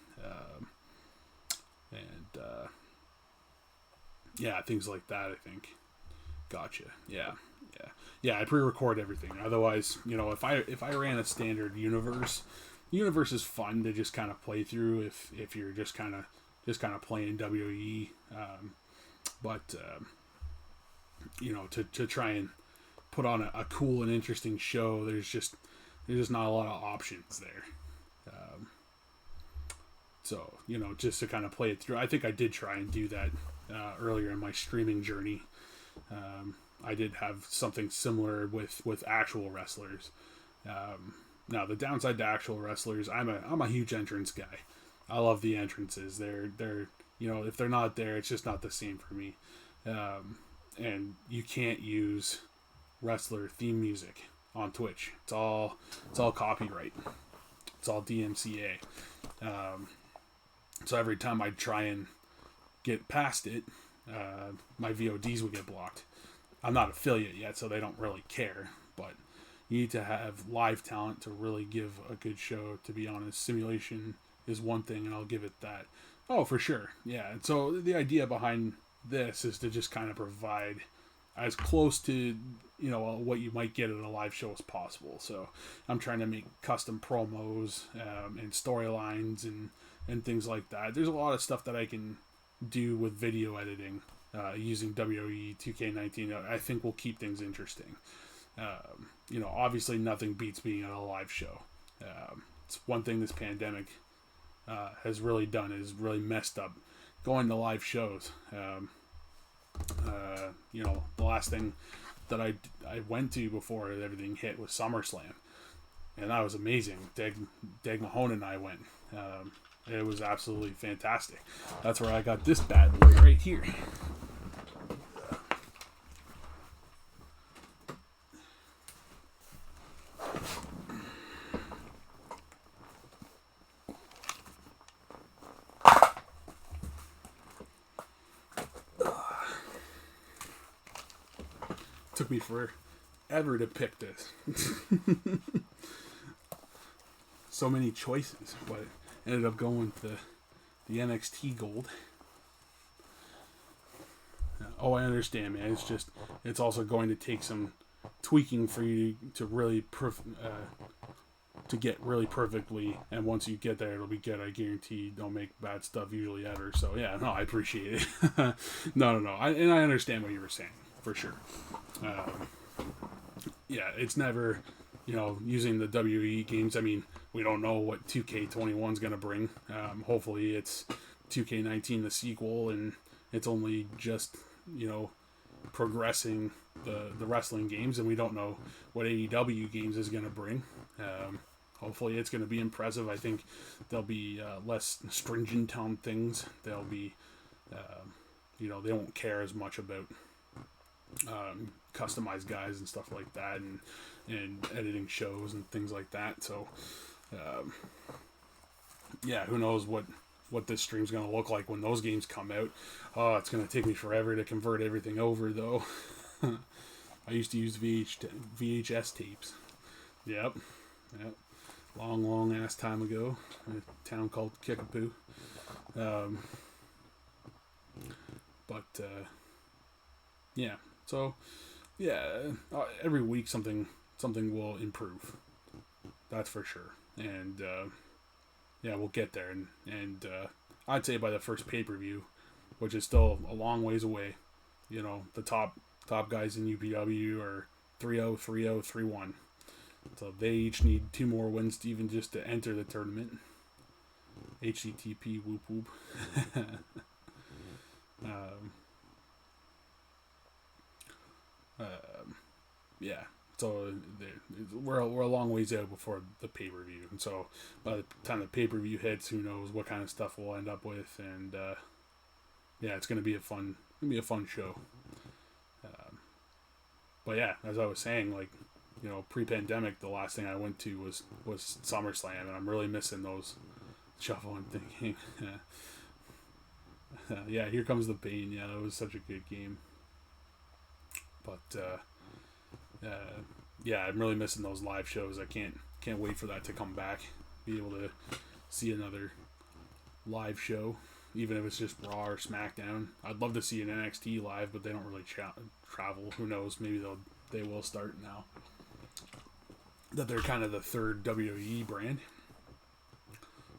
Yeah, things like that, I think. Gotcha. Yeah. I pre-record everything. Otherwise, if I ran a standard universe is fun to just kind of play through if you're just kind of playing WE, but to try and put on a cool and interesting show, there's just not a lot of options there. So just to kind of play it through, I think I did try and do that earlier in my streaming journey. I did have something similar with actual wrestlers. Now the downside to actual wrestlers, I'm a huge entrance guy. I love the entrances. They're if they're not there, it's just not the same for me. And you can't use wrestler theme music on Twitch. It's all copyright It's all DMCA. So every time I try and get past it, my VODs would get blocked. I'm not affiliate yet, so they don't really care. But you need to have live talent to really give a good show. To be honest, simulation is one thing, and I'll give it that. Oh, for sure. Yeah. And so the idea behind this is to just kind of provide as close to, what you might get at a live show as possible. So I'm trying to make custom promos and storylines and things like that. There's a lot of stuff that I can do with video editing using WWE 2K19. I think will keep things interesting. Obviously nothing beats being at a live show. It's one thing this pandemic has really done is really messed up going to live shows. The last thing that I went to before everything hit was SummerSlam, and that was amazing. Dag Mahone and I went. It was absolutely fantastic. That's where I got this bad boy right here. Took me forever to pick this. So many choices, but ended up going with the NXT Gold. Oh, I understand, man. It's also going to take some tweaking for you to really to get really perfectly, and once you get there, it'll be good. I guarantee you don't make bad stuff usually ever. So yeah, no, I appreciate it. No. I understand what you were saying for sure. Yeah, it's never, using the WE games. I mean, we don't know what 2K21 is going to bring. Hopefully it's 2K19, the sequel, and it's only just, progressing the wrestling games, and we don't know what AEW games is going to bring. Hopefully it's going to be impressive. I think there'll be less stringent on things. They'll be, they won't care as much about customized guys and stuff like that, and editing shows and things like that. So who knows what this stream's going to look like when those games come out. Oh, it's going to take me forever to convert everything over though. I used to use VHS tapes. Yep. Long ass time ago, in a town called Kickapoo. So every week something will improve. That's for sure. And we'll get there. And I'd say by the first pay-per-view, which is still a long ways away, the top guys in UPW are 3-0, 3-0, 3-1. So they each need 2 more wins to even just to enter the tournament. HTTP whoop whoop. So we're a long ways out before the pay-per-view, and so by the time the pay-per-view hits, who knows what kind of stuff we'll end up with, and it's gonna be a fun show. But yeah, as I was saying, like, pre-pandemic, the last thing I went to was SummerSlam, and I'm really missing those. Shuffle and thinking. Yeah, here comes the pain. Yeah, that was such a good game. But I'm really missing those live shows. I can't wait for that to come back. Be able to see another live show, even if it's just Raw or SmackDown. I'd love to see an NXT live, but they don't really travel. Who knows? Maybe they will start now that they're kind of the third WWE brand.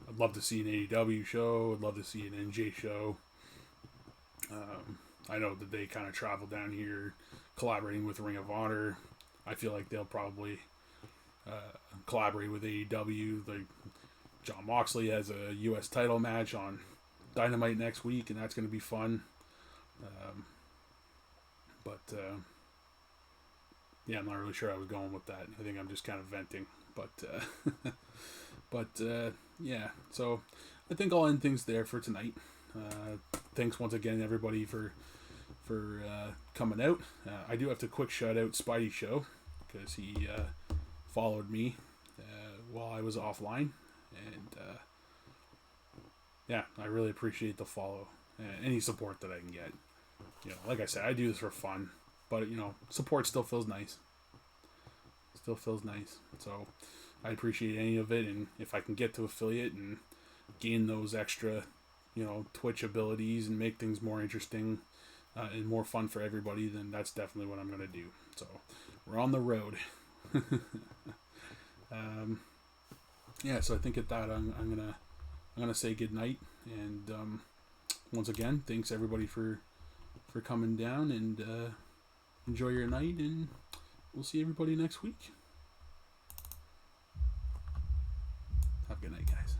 I'd love to see an AEW show. I'd love to see an NJ show. I know that they kind of travel down here, collaborating with Ring of Honor. I feel like they'll probably collaborate with AEW. Like, John Moxley has a U.S. title match on Dynamite next week, and that's going to be fun. I'm not really sure I was going with that. I think I'm just kind of venting. So I think I'll end things there for tonight. Thanks once again, everybody, for coming out. I do have to quick shout out Spidey Show, because he followed me while I was offline. And yeah, I really appreciate the follow and any support that I can get. You know, like I said, I do this for fun, but you know, support still feels nice. Still feels nice. So I appreciate any of it, and if I can get to affiliate and gain those extra, you know, Twitch abilities and make things more interesting and more fun for everybody, then that's definitely what I'm gonna do. So we're on the road. Yeah, so I think at that I'm gonna say good night, and once again, thanks everybody for coming down, and enjoy your night, and we'll see everybody next week. Have a good night, guys.